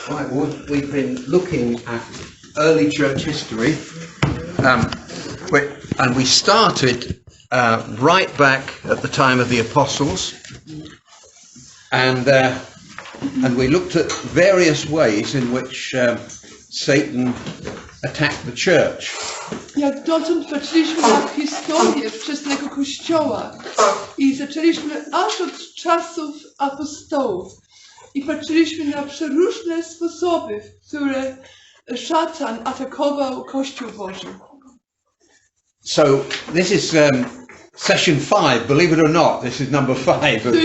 Right, well, we've been looking at early church history, and we started right back at the time of the apostles, and we looked at various ways in which Satan attacked the church. Jak dotąd patrzyliśmy na historię wczesnego Kościoła i zaczęliśmy aż od czasów apostołów i patrzyliśmy na przeróżne sposoby, w które szatan atakował Kościół Boży. So this is session 5, believe it or not, this is number 5 of the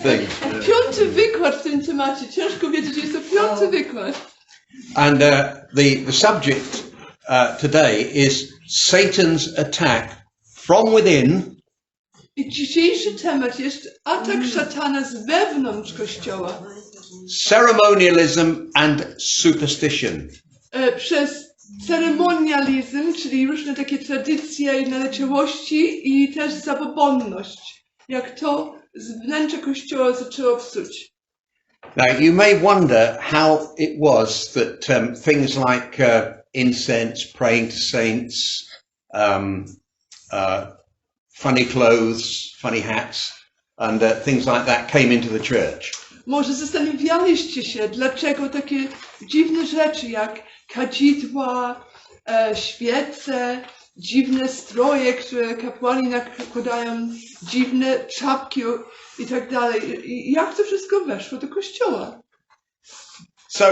thing. Piąty wykład w tym temacie. Ciężko wiedzieć, że jest to piąty wykład. And the subject today is Satan's attack from within. I dzisiejszy temat jest atak szatana z wewnątrz Kościoła. Ceremonialism and superstition. Przez ceremonializm, czyli różne takie tradycje i naleciałości i też zabobonność. Jak to z wnętrza Kościoła zaczęło psuć. Now you may wonder how it was that things like incense, praying to saints, funny clothes, funny hats, and things like that came into the church. Może zastanawialiście się, dlaczego takie dziwne rzeczy jak kadzidła, świece, dziwne stroje, które kapłani nakładają, dziwne czapki i tak dalej. Jak to wszystko weszło do Kościoła? So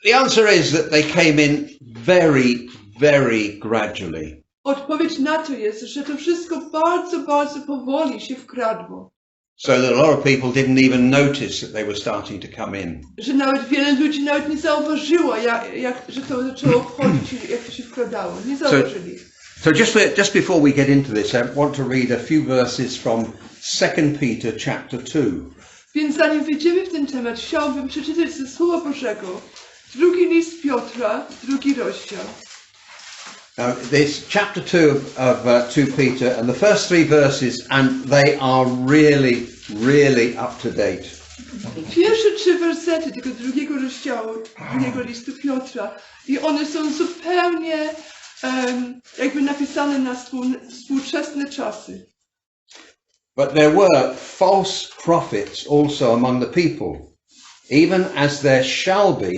the answer is that they came in very, very gradually. Odpowiedź na to jest, że to wszystko bardzo, bardzo powoli się wkradło. So that a lot of people didn't even notice that they were starting to come in. Że nawet wiele ludzi nawet nie zauważyło, że to zaczęło wchodzić, jak to się wkradało. Nie zauważyli. So just before we get into this, I want to read a few verses from 2 Peter chapter 2. Więc zanim wejdziemy w ten temat, chciałbym przeczytać ze Słowa Bożego drugi list Piotra, 2 rozdział. Now, this chapter 2 of 2 Peter, and the first 3 verses, and they are really, really up to date. Pierwsze 3 wersety tego drugiego rozdziału, drugiego listu Piotra, i one są zupełnie jakby napisane na współczesne czasy. But there were false prophets also among the people, even as there shall be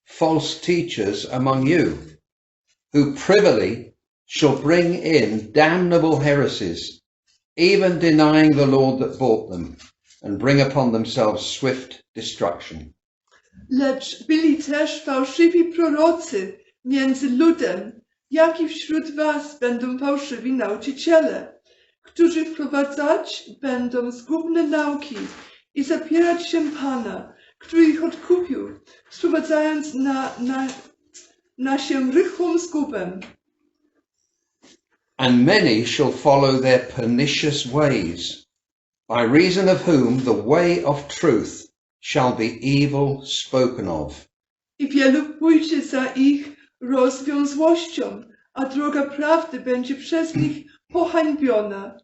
false teachers among you, who privily shall bring in damnable heresies, even denying the Lord that bought them, and bring upon themselves swift destruction. Lecz byli też fałszywi prorocy między ludem, jak i wśród was będą fałszywi nauczyciele, którzy wprowadzać będą zgubne nauki i zapierać się Pana, który ich odkupił, sprowadzając na się rychłą zgubę. And many shall follow their pernicious ways, by reason of whom the way of truth shall be evil spoken of. I wielu pójdzie za ich rozwiązłością, a droga prawdy będzie przez nich pohańbiona.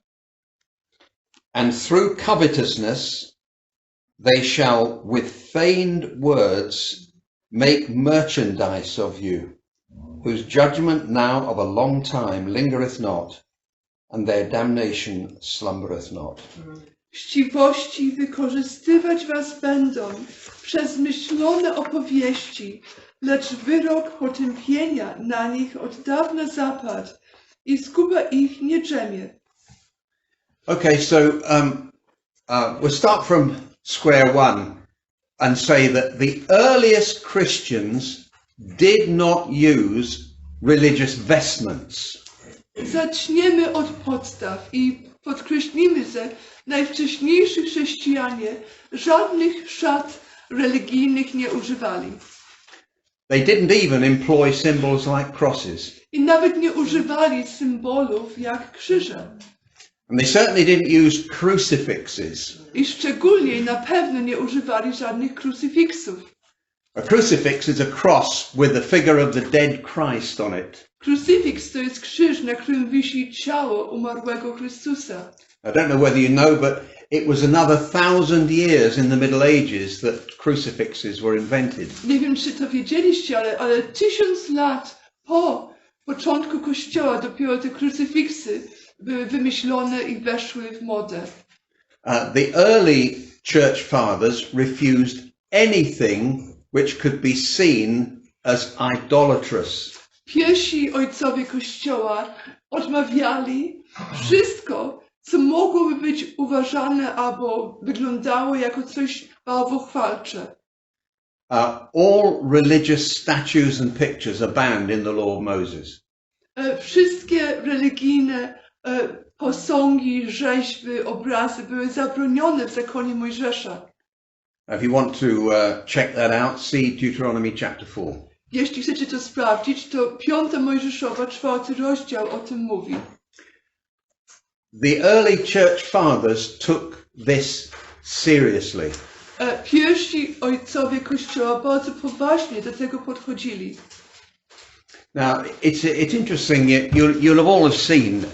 And through covetousness they shall with feigned words make merchandise of you, whose judgment now of a long time lingereth not, and their damnation slumbereth not. Chciwości wykorzystywać was będą przez myślone opowieści, lecz wyrok potępienia na nich od dawna zapadł i zguba ich nie drzemie. Okay, so we'll start from square one and say that the earliest Christians did not use religious vestments. Zaczniemy od podstaw i podkreślimy, że najwcześniejsi chrześcijanie żadnych szat religijnych nie używali. They didn't even employ symbols like crosses. I nawet nie używali symbolów jak krzyże. And they certainly didn't use crucifixes. I szczególnie na pewno nie używali żadnych krucyfiksów. A crucifix is a cross with the figure of the dead Christ on it. Krucyfiks to jest krzyż, na którym wisi ciało umarłego Chrystusa. I don't know whether you know, but it was another 1000 years in the Middle Ages that crucifixes were invented. Nie wiem, czy to wiedzieliście, ale 1000 lat po początku Kościoła dopiero te krucyfiksy były wymyślone i weszły w modę. The early church fathers refused anything which could be seen as idolatrous. Pierwsi ojcowie Kościoła odmawiali wszystko, co mogłoby być uważane albo wyglądało jako coś bałwochwalcze. All religious statues and pictures are banned in the law of Moses. Wszystkie religijne posągi, rzeźby, obrazy były zabronione w zakonie Mojżesza. If you want to check that out, see Deuteronomy chapter 4. Jeśli chcecie to sprawdzić, to 5 Mojżeszowa, 4 rozdział o tym mówi. The early church fathers took this seriously. Pierwsi ojcowie Kościoła bardzo poważnie do tego podchodzili. Now, it's interesting, you'll have all seen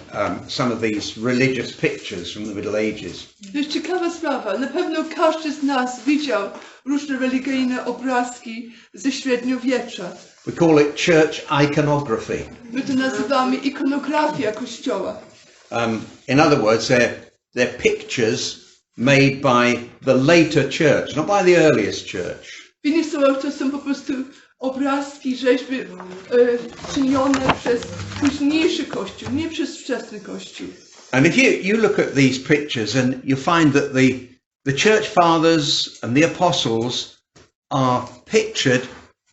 some of these religious pictures from the Middle Ages. To jest ciekawa sprawa. Na pewno każdy z nas widział różne religijne obrazki ze średniowiecza. We call it church iconography. My to nazywamy ikonografia Kościoła. In other words, they're pictures made by the later church, not by the earliest church. W innych słowach to są po prostu obrazki, rzeźby czynione przez późniejszy Kościół, nie przez wczesny Kościół. And if you look at these pictures and you find that the church fathers and the apostles are pictured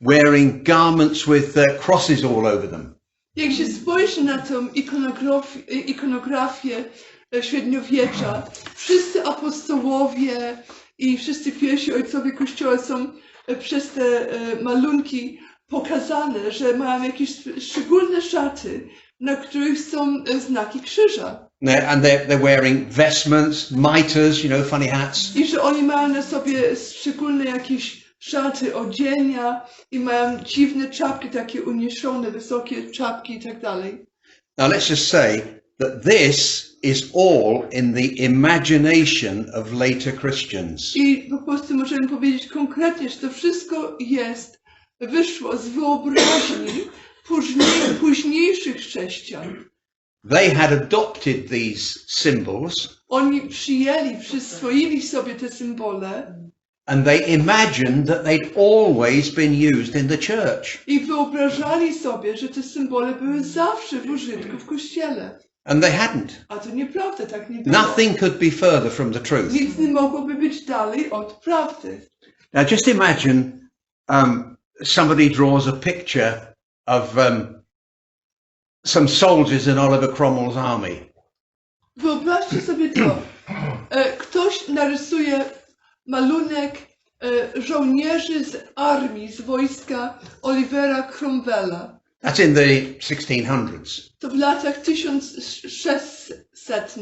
wearing garments with crosses all over them. Jak się spojrzy na tą ikonografię średniowiecza, wszyscy apostołowie i wszyscy pierwsi ojcowie Kościoła są przez te malunki pokazane, że mają jakieś szczególne szaty, na których są znaki krzyża. And they're wearing vestments, mitres, funny hats. I że oni mają na sobie szczególne jakieś szaty, odzienia i mają dziwne czapki, takie uniesione, wysokie czapki i tak dalej. Now let's just say that this is all in the imagination of later Christians. I po prostu możemy powiedzieć konkretnie, że to wszystko wyszło z wyobraźni późniejszych chrześcijan. They had adopted these symbols. Oni przyswoili sobie te symbole. And they imagined that they'd always been used in the church. I wyobrażali sobie, że te symbole były zawsze w użytku w Kościele. And they hadn't. A to nieprawda, tak nie było. Nothing could be further from the truth. Nic nie mogłoby być dalej od prawdy. Now just imagine somebody draws a picture of some soldiers in Oliver Cromwell's army. Wyobraźcie sobie to. Ktoś narysuje malunek żołnierzy z armii, z wojska Olivera Cromwella. That's in the 1600s. To w latach 1600.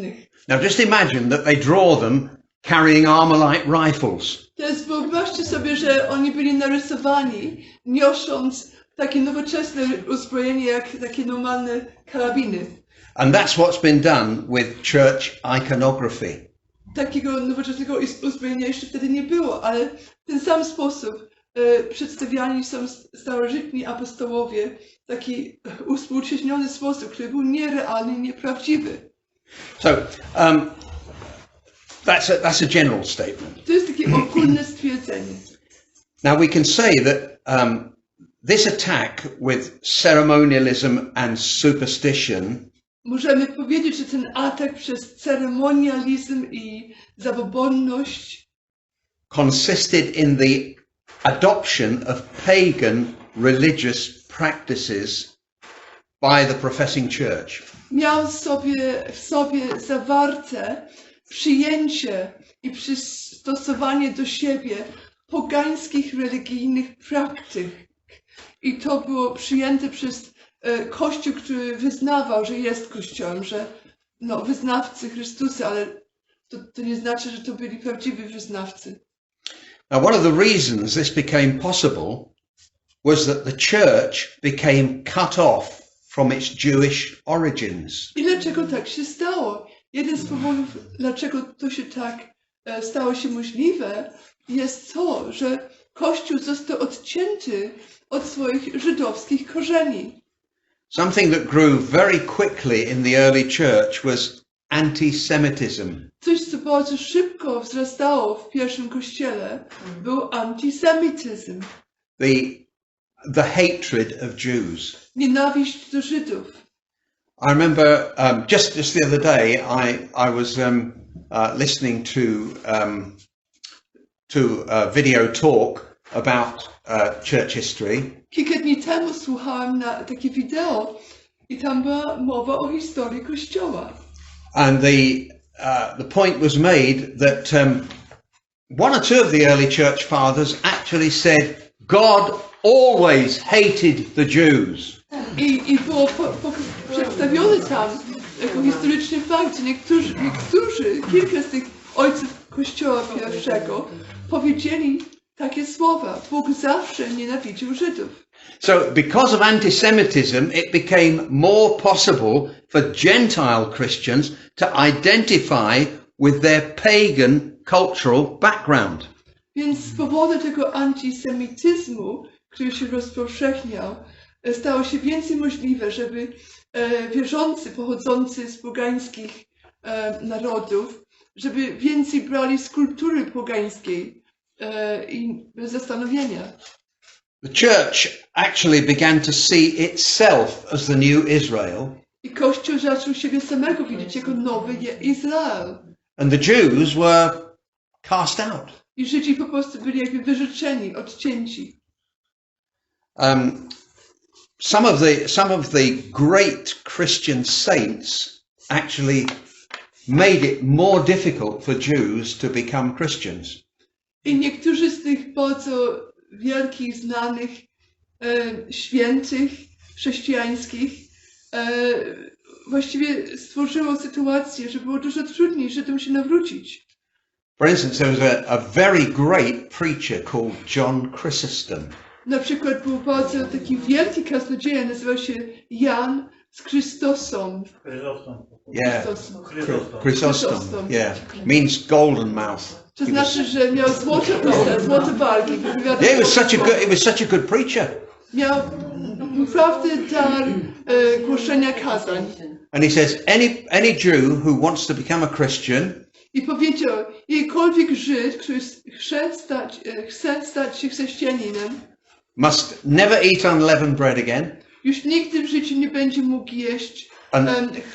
Now just imagine that they draw them carrying Armalite rifles. Teraz wyobraźcie sobie, że oni byli narysowani, niosąc takie nowoczesne uzbrojenie, jak takie normalne karabiny. And that's what's been done with church iconography. Takiego nowoczesnego uzbrojenia jeszcze wtedy nie było, ale w ten sam sposób przedstawiani są starożytni apostołowie w taki uspółcześniony sposób, który był nierealny, nieprawdziwy. So that's a general statement. To jest takie ogólne stwierdzenie. Now we can say that this attack with ceremonialism and superstition Możemy powiedzieć, że ten atak przez ceremonializm i zabobonność consisted in the adoption of pagan religious practices by the professing church. miał w sobie zawarte przyjęcie i przystosowanie do siebie pogańskich religijnych praktyk. I to było przyjęte przez Kościół, który wyznawał, że jest Kościołem, że wyznawcy Chrystusa, ale to nie znaczy, że to byli prawdziwi wyznawcy. Now one of the reasons this became possible was that the church became cut off from its Jewish origins. I dlaczego tak się stało? Jeden z powodów, dlaczego to się tak stało się możliwe, jest to, że Kościół został odcięty od swoich żydowskich korzeni. Something that grew very quickly in the early church was anti-Semitism. Coś, co bardzo szybko wzrastało w pierwszym kościele, był antysemityzm. The hatred of Jews. Nienawiść do Żydów. I remember just the other day I was listening to a video talk about church history. Kilka dni temu słuchałem na takie wideo i tam była mowa o historii Kościoła. And the point was made that one or two of the early church fathers actually said God always hated the Jews. I było przedstawione tam jako historyczny fakt, że niektórzy, kilka z tych ojców Kościoła pierwszego powiedzieli takie słowa: Bóg zawsze nienawidził Żydów. So because of anti-Semitism, it became more possible for Gentile Christians to identify with their pagan cultural background. Więc z powodu tego antysemityzmu, który się rozpowszechniał, stało się więcej możliwe, żeby wierzący pochodzący z pogańskich narodów, żeby więcej brali z kultury pogańskiej i bez zastanowienia. The church actually began to see itself as the new Israel. I Kościół zaczął siebie samego widzieć jako nowy Izrael. And the Jews were cast out. I Żydzi po prostu byli jakby wyrzuceni, odcięci. Some of the great Christian saints actually made it more difficult for Jews to become Christians. I niektórzy z tych bardzo wielkich, znanych świętych chrześcijańskich właściwie stworzyło sytuację, że było dużo trudniej Żydom się nawrócić. For instance, there was a very great preacher called John Chrysostom. Na przykład był bardzo taki wielki kaznodzieja, nazywał się Jan z Chrystosą. Yeah, Chrysostom. Yeah, means golden mouth. To znaczy, że miał złote usta, złote wargi. Yeah, he was such a good preacher. Miał naprawdę dar głoszenia kazań. And he says, any Jew who wants to become a Christian, i powiedział, jakikolwiek Żyd, który chce stać się chrześcijaninem, must never eat unleavened bread again. Już nigdy w życiu nie będzie mógł jeść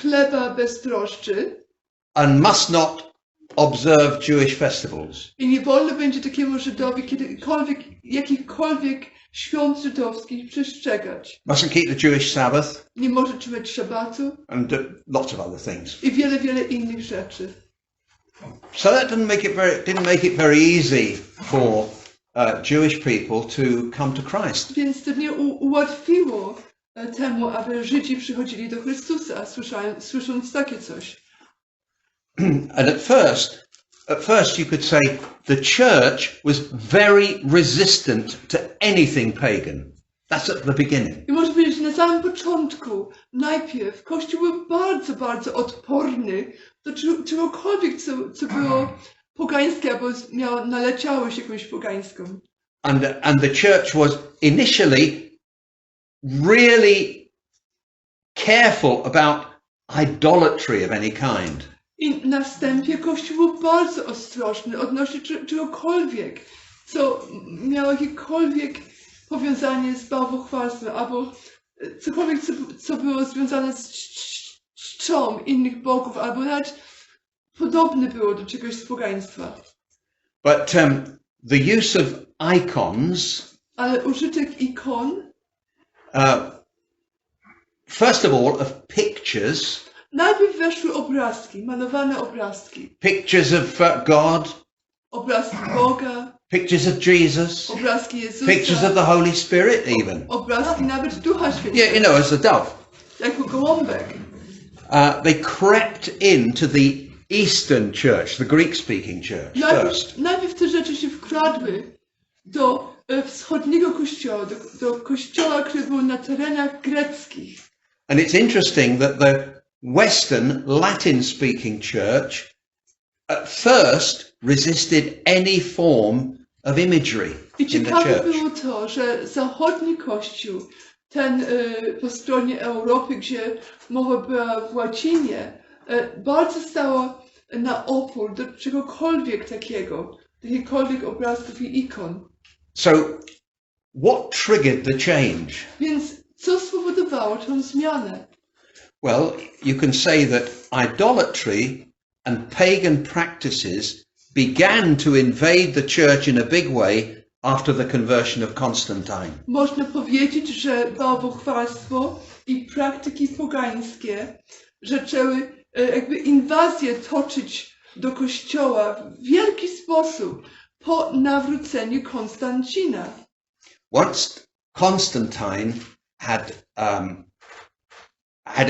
chleba bez drożdży. And must not observe Jewish festivals. I nie wolno będzie takiemu Żydowi jakichkolwiek świąt żydowskich przestrzegać. Mustn't keep the Jewish Sabbath. Nie może trzymać szabatu. And do lots of other things. I wiele innych rzeczy. So that didn't make it very easy for Jewish people to come to Christ. Więc to nie ułatwiło temu, aby Żydzi przychodzili do Chrystusa, słysząc takie coś. And at first you could say the church was very resistant to anything pagan. That's at the beginning. I można powiedzieć, że na samym początku, najpierw Kościół był bardzo odporny do czegokolwiek, co było pogańskie, albo miało naleciałość jakąś pogańską. And the church was initially really careful about idolatry of any kind. I na wstępie Kościół był bardzo ostrożny odnośnie czegokolwiek, co miało jakiekolwiek powiązanie z bałwochwalstwem, albo cokolwiek, co było związane z czczą innych bogów, albo nawet podobne było do czegoś z pogaństwa. But the use of icons, ale użytek ikon, first of all of pictures, najpierw weszły obrazki, malowane obrazki. Pictures of God, obrazki Boga, pictures of Jesus, obrazki Jezusa, pictures of the Holy Spirit even. Obrazki nawet Ducha Świętego. Yeah, you know, as a dove. Jako gołąbek. They crept into the Eastern Church, the Greek-speaking church first. Najpierw te rzeczy się wkradły do wschodniego kościoła, do kościoła, który był na terenach greckich. And it's interesting that the Western Latin-speaking church at first resisted any form of imagery I in the ciekawe church. było to, że zachodni kościół, ten po stronie Europy, gdzie mowa była w łacinie, bardzo stało na opór do czegokolwiek takiego, do jakichkolwiek obrazków i ikon. So what triggered the change? Więc co spowodowało tę zmianę? Well, you can say that idolatry and pagan practices began to invade the church in a big way after the conversion of Constantine. Można powiedzieć, że bałwochwalstwo i praktyki pogańskie zaczęły jakby inwazję toczyć do Kościoła w wielki sposób po nawróceniu Konstancina. Once Constantine had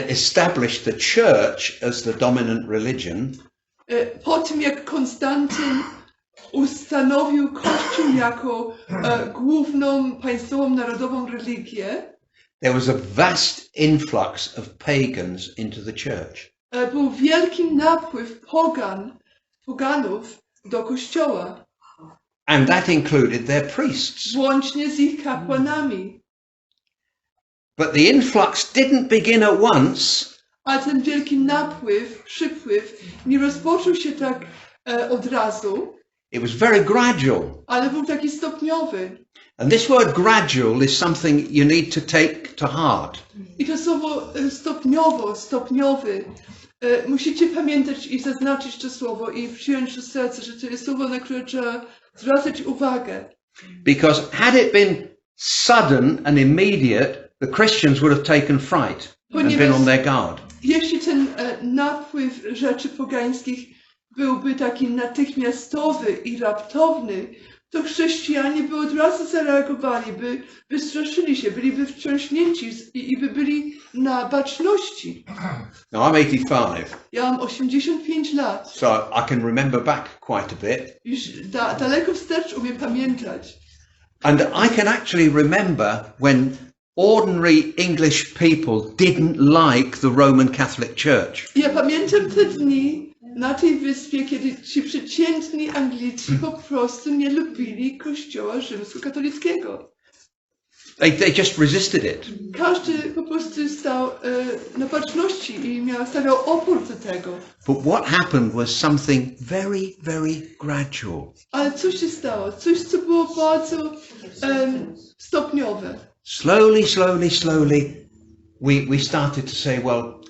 established the church as the dominant religion, Po tym jak Konstantyn ustanowił Kościół jako główną państwową narodową religię, there was a vast influx of pagans into the church. był wielki napływ poganów do Kościoła, And that included their priests. włącznie z ich kapłanami. But the influx didn't begin at once. A ten wielki przypływ nie rozpoczął się tak od razu, It was very gradual. ale był taki stopniowy. And this word gradual is something you need to take to heart. I to słowo stopniowy, musicie pamiętać i zaznaczyć to słowo i przyjąć do serca, że to jest słowo, na które trzeba zwracać uwagę. Because had it been sudden and immediate, the Christians would have taken fright and been on their guard. Jeśli ten napływ rzeczy pogańskich byłby taki natychmiastowy i raptowny, to chrześcijanie by od razu zareagowali, by wystraszyli się, byliby wstrząśnięci i by byli na baczności. Now I'm 85, Ja mam 85 lat. so I can remember back quite a bit. Już daleko wstecz umiem pamiętać. And I can actually remember when ordinary English people didn't like the Roman Catholic Church. Ja pamiętam te dni na tej wyspie, kiedy ci przeciętni Anglicy po prostu nie lubili Kościoła rzymskokatolickiego. They just resisted it. Każdy po prostu stał na baczności i stawiał opór do tego. But what happened was something very, very gradual. Ale co się stało? Coś, co było bardzo stopniowe. Slowly, we started to say, well,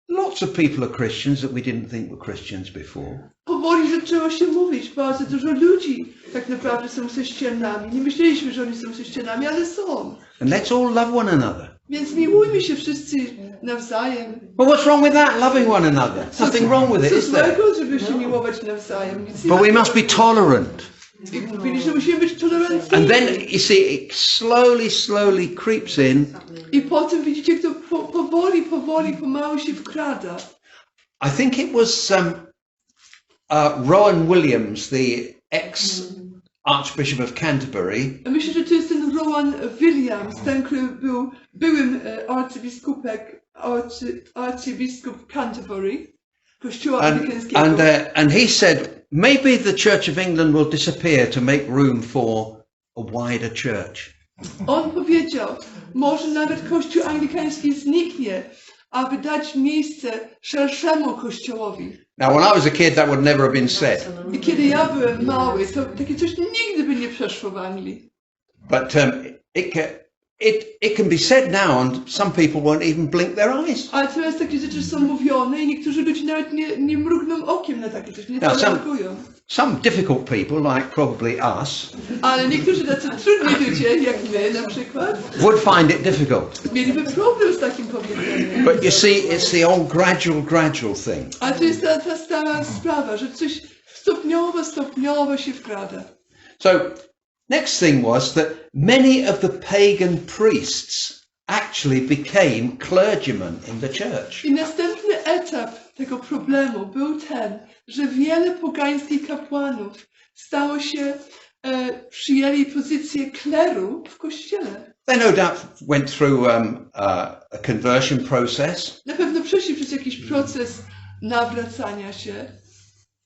lots of people are Christians that we didn't think were Christians before. Powoli zaczęło się mówić, bardzo dużo ludzi tak naprawdę są chrześcijanami. Nie myśleliśmy, że oni są chrześcijanami, ale są. And let's all love one another. Więc miłujmy się wszyscy nawzajem. Well, what's wrong with that? Loving one another. Nothing wrong with it, Co is there? złego, żeby się miłować nawzajem. Nic nie But we ma. must be tolerant. I mówili, że musimy być tolerancyjni. And then, you see, it slowly creeps in. I potem widzicie, jak to powoli, pomału się wkrada. I think it was Rowan Williams, the ex-Archbishop of Canterbury, Myślę, że to jest ten Rowan Williams, ten, który był byłym arcybiskup Canterbury, Kościoła Anglicańskiego. and he said, maybe the Church of England will disappear to make room for a wider church. On powiedział, może nawet Kościół Anglikański zniknie, aby dać miejsce szerszemu Kościołowi. Now, when I was a kid, that would never have been said. I kiedy ja byłem mały, to takie coś nigdy by nie przeszło w Anglii. But it can be said now, and some people won't even blink their eyes. Ale teraz takie rzeczy są mówione i niektórzy ludzie nawet nie mrugną okiem na takie coś, nie zareagują. Some difficult people, like probably us, Ale niektórzy tacy trudni ludzie, jak my na przykład, would find it difficult. mieliby problem z takim powiedzeniem. But you see, it's the old gradual thing. Ale to jest ta stara sprawa, że coś stopniowo się wkrada. So, next thing was that many of the pagan priests actually became clergymen in the church. I następny etap tego problemu był ten, że wiele pogańskich kapłanów stało się, przyjęli pozycję kleru w kościele. They no doubt went through a conversion process. Na pewno przeszli przez jakiś proces nawracania się.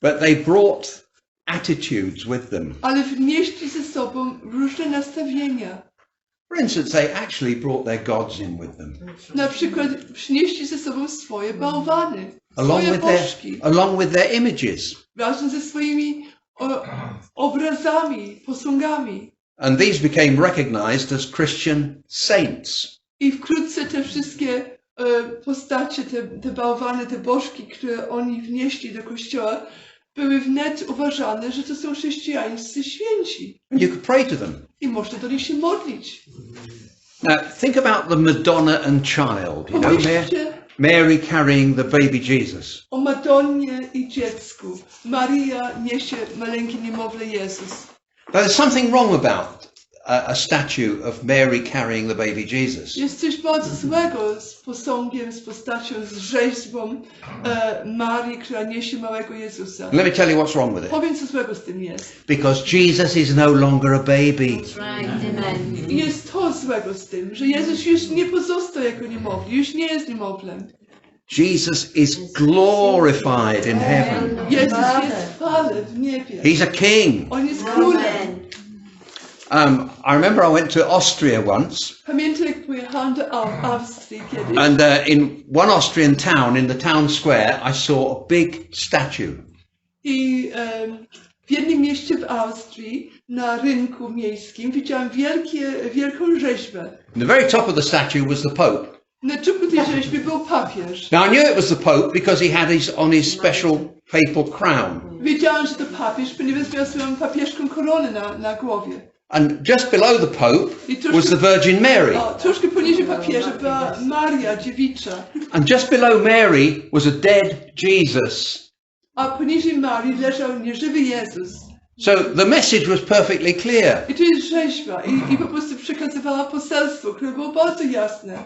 but they brought attitudes with them. Ale wnieśli ze sobą różne nastawienia. For instance, they actually brought their gods in with them. Na przykład przynieśli ze sobą swoje bałwany, swoje bożki, along with their images. razem ze swoimi obrazami, posągami. And these became recognized as Christian saints. I wkrótce te wszystkie postacie, te bałwany, te bożki, które oni wnieśli do kościoła, były wnet uważane, że to są chrześcijańscy święci. And you could pray to them. I można do nich się modlić. Now, think about the Madonna and Child. You know, Pomyślcie Mary carrying the baby Jesus. o Madonnie i dziecku. Maria niesie maleńkie niemowlę Jezus. Now, there's something wrong about a statue of Mary carrying the baby Jesus. Jest coś bardzo złego z posągiem, z postacią, z rzeźbą Marii, która niesie małego Jezusa. Let me tell you what's wrong with it. Powiem, co złego z tym jest. Because Jesus is no longer a baby. I jest to złego z tym, że Jezus już nie pozostał jako niemowlę, już nie jest niemowlem. Jesus is glorified in heaven. Jezus jest w chwale w niebie. He's a king. On jest królem. I remember I went to Austria once. Pamiętam, jak pojechałam do Austrii kiedyś. And in one Austrian town, in the town square, I saw a big statue. I w jednym mieście w Austrii, na rynku miejskim, widziałam wielką rzeźbę. And the very top of the statue was the Pope. Na czubku tej rzeźby był papież. Now I knew it was the Pope because he had on his special papal crown. Wiedziałam, że to papież, ponieważ miał swoją papieską koronę na głowie. And just below the Pope was the Virgin Mary. Troszkę poniżej papieża była Maria, dziewicza. And just below Mary was a dead Jesus. A poniżej Marii leżał nieżywy Jezus. So the message was perfectly clear. I to jest rzeźba. I po prostu przekazywała poselstwo, które było bardzo jasne.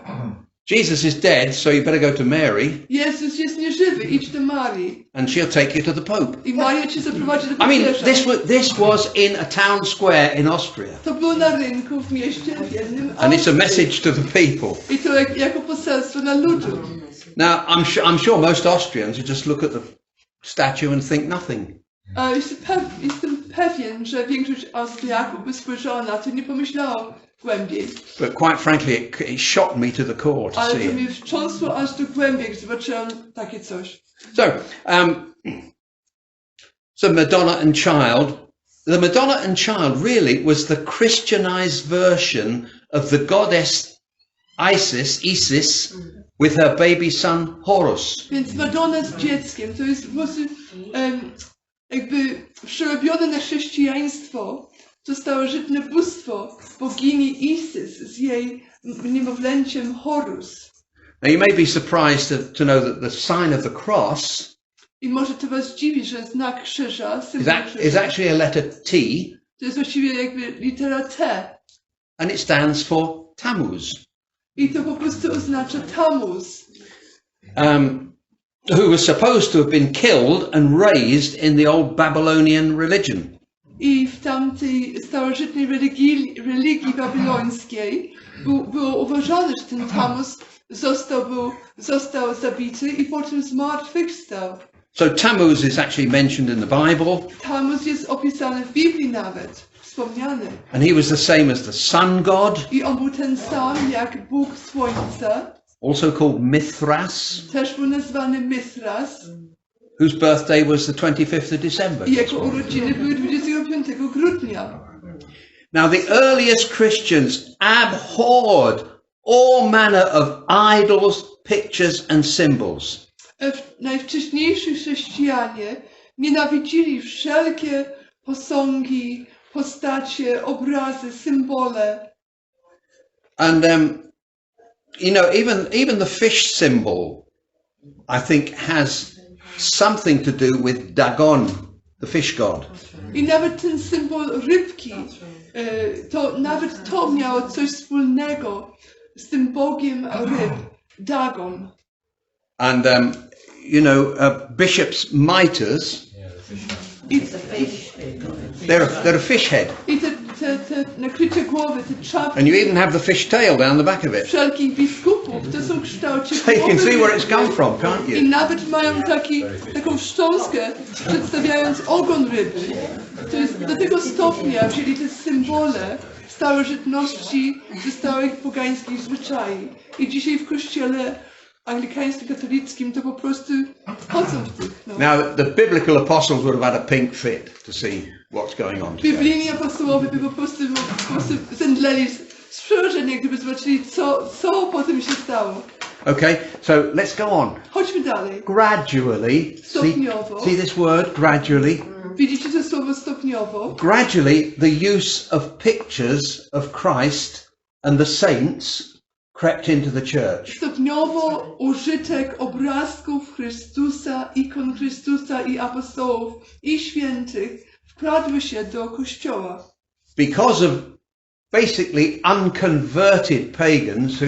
Jesus is dead, so you better go to Mary. Jezus jest nieżywy, idź do Marii. And she'll take you to the Pope. I Maria cię zaprowadzi do I mean, papieża. this was in a town square in Austria. To było na rynku w mieście w jednym And it's a Austrii. message to the people. I to jako poselstwo dla ludu. Now, I'm sure most Austrians would just look at the statue and think nothing. Jestem pewien, że większość Austriaków by spojrzała na to i nie pomyślało głębiej. But quite frankly, it shocked me to the core to Ale see to mnie it. wstrząsło aż do głębi, gdy zobaczyłam takie coś. So Madonna and Child. The Madonna and Child really was the Christianized version of the goddess Isis with her baby son Horus. Więc Madonna z dzieckiem to jest po prostu jakby przerobione na chrześcijaństwo. To starożytne bóstwo bogini Isis z jej niemowlęciem Horus. Now you may be surprised to know that the sign of the cross I może to was dziwi, że znak krzyża, symbol is krzyża, actually a letter T, to jest właściwie jakby litera T. and it stands for Tammuz, I to po prostu oznacza Tammuz, who was supposed to have been killed and raised in the old Babylonian religion. I w tamtej starożytnej religii babilońskiej było uważane, że ten Tammuz został zabity i potem zmartwychwstał. So Tammuz is actually mentioned in the Bible. Tammuz jest opisany w Biblii nawet, wspomniany. And he was the same as the sun god, I on był ten sam jak Bóg Słońca. also called Mithras, Też był nazwany Mithras. whose birthday was the 25th of December. I jego urodziny były 25 grudnia. Now the earliest Christians abhorred all manner of idols, pictures and symbols. Najwcześniejsi chrześcijanie nienawidzili wszelkie posągi, postacie, obrazy, symbole. And even the fish symbol, I think, has something to do with Dagon, the fish god. I nawet ten symbol rybki, nawet to miało coś wspólnego z tym bogiem ryb, Dagon. And bishops' mitres, they're a fish head. I te nakrycie głowy, te czapki And you even have the fish tail down the back of it. wszelkich biskupów stopów, to są kształcie So you can see where it's ryby. come from, can't I you? nawet mają taką wstrząskę, przedstawiając ogon ryby. To jest do tego stopnia wzięli te symbole starożytności ze starych pogańskich zwyczajów. I dzisiaj w kościele anglikańskim, katolickim to po prostu chodzą w tych. No. Now, the biblical apostles would have had a pink fit to see what's going on today. Biblijni apostołowie by po prostu zemdleli z przerażenia, gdyby zobaczyli, co potem się stało. Okay, so let's go on. Chodźmy dalej. Gradually, Stopniowo. see this word, gradually? Widzicie to słowo stopniowo? Gradually, the use of pictures of Christ and the saints crept into the church. Stopniowo użytek obrazków Chrystusa, ikon Chrystusa i apostołów i świętych wkradły się do Kościoła. Because of basically unconverted pagans who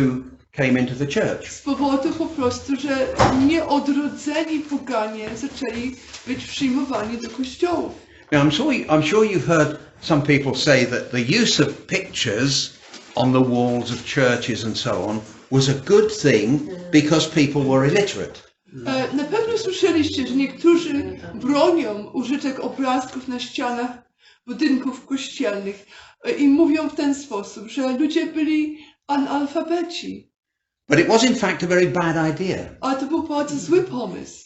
came into the church. Z powodu po prostu, że nieodrodzeni poganie zaczęli być przyjmowani do kościołów. Now, I'm sure you've heard some people say that the use of pictures on the walls of churches and so on was a good thing because people were illiterate. Na pewno słyszeliście, że niektórzy bronią użytek obrazków na ścianach budynków kościelnych i mówią w ten sposób, że ludzie byli analfabeci. But it was in fact a very bad idea Ale to był bardzo zły pomysł,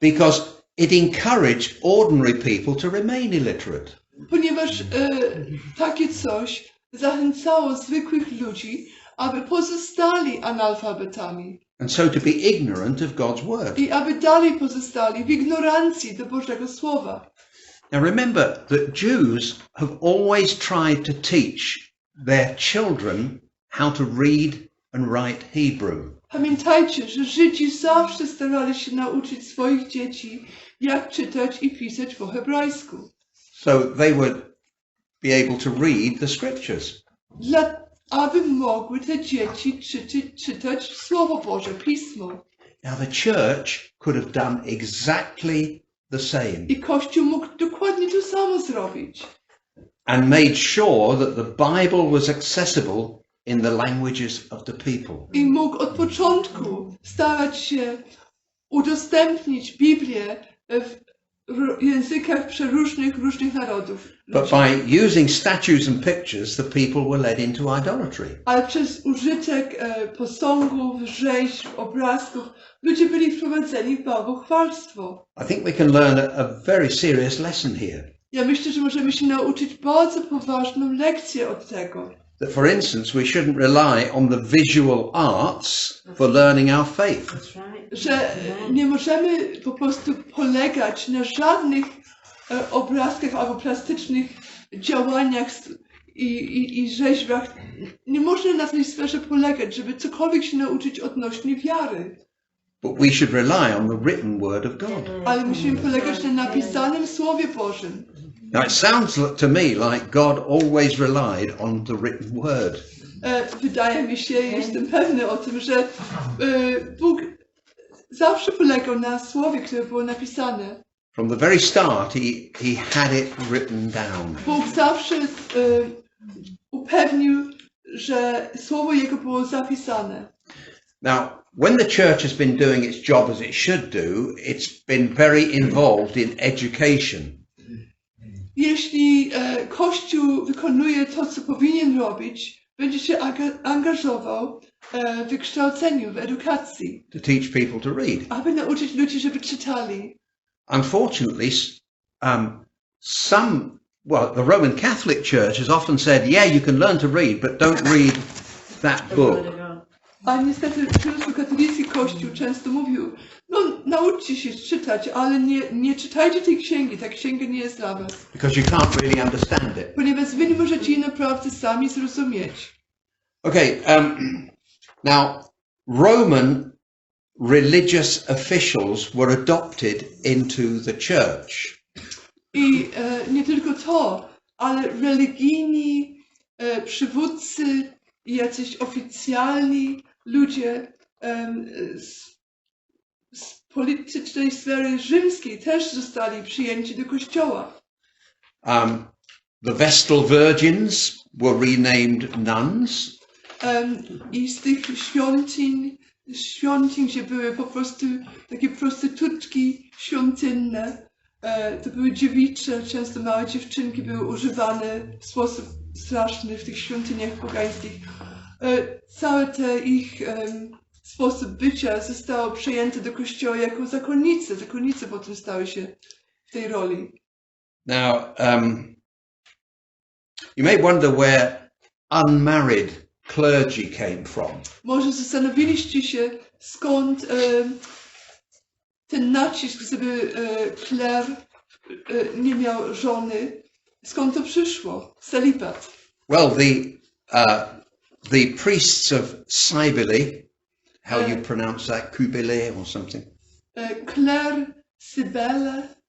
because it encouraged ordinary people to remain illiterate. ponieważ takie coś zachęcało zwykłych ludzi, aby pozostali analfabetami And so to be ignorant of God's word. i aby dalej pozostali w ignorancji do Bożego Słowa. Now remember that Jews have always tried to teach their children how to read and write Hebrew. Pamiętajcie, że Żydzi zawsze starali się nauczyć swoich dzieci, jak czytać i pisać po hebrajsku. So they would be able to read the scriptures. Aby mogły te dzieci czytać Słowo Boże, Pismo. Now the church could have done exactly the same I Kościół mógł dokładnie to samo zrobić. and made sure that the Bible was accessible in the languages of the people. I mógł od początku starać się udostępnić Biblię w językach różnych narodów. But by using statues and pictures, the people were led into idolatry. Ale przez użytek posągów, rzeźb, obrazków ludzie byli wprowadzeni w bałwochwalstwo. I think we can learn a very serious lesson here. Ja myślę, że możemy się nauczyć bardzo poważną lekcję od tego. That, for instance, we shouldn't rely on the visual arts for learning our faith. Że nie możemy po prostu polegać na żadnych obrazkach albo plastycznych działaniach i rzeźbach. Nie można na tej sferze polegać, żeby cokolwiek się nauczyć odnośnie wiary. But we should rely on the written word of God. Ale musimy polegać na napisanym Słowie Bożym. Now it sounds to me like God always relied on the written word. Wydaje mi się, jestem pewny o tym, że Bóg zawsze polegał na Słowie, które było napisane. From the very start, he had it written down. Bóg zawsze upewnił, że Słowo Jego było zapisane. Now, when the church has been doing its job as it should do, it's been very involved in education. Jeśli Kościół wykonuje to, co powinien robić, będzie się angażował w wykształceniu, w edukacji, To teach people to read. aby nauczyć ludzi, żeby czytali. Unfortunately, the Roman Catholic Church has often said, yeah, you can learn to read, but don't read that book. A niestety rzymskokatolicki Kościół często mówił, no nauczcie się czytać, ale nie czytajcie tej księgi, ta księga nie jest dla was. Because you can't really understand it. Ponieważ wy nie możecie jej naprawdę sami zrozumieć. Okay, now Roman religious officials were adopted into the church. I nie tylko to, ale religijni przywódcy i jacyś oficjalni ludzie z politycznej sfery rzymskiej też zostali przyjęci do kościoła. The Vestal Virgins were renamed nuns. I z tych świątyń, gdzie były po prostu takie prostytutki świątynne, to były dziewicze, często małe dziewczynki były używane w sposób straszny w tych świątyniach pogańskich. Cały ich sposób bycia zostało przejęte do Kościoła jako zakonnice. Zakonnice potem stały się w tej roli. Now, you may wonder where unmarried clergy came from. Może zastanowiliście się, skąd ten nacisk, żeby kler nie miał żony, skąd to przyszło? Celibat. Well, the priests of Cybele, how you pronounce that, Cybele or something? Kler, Cybele.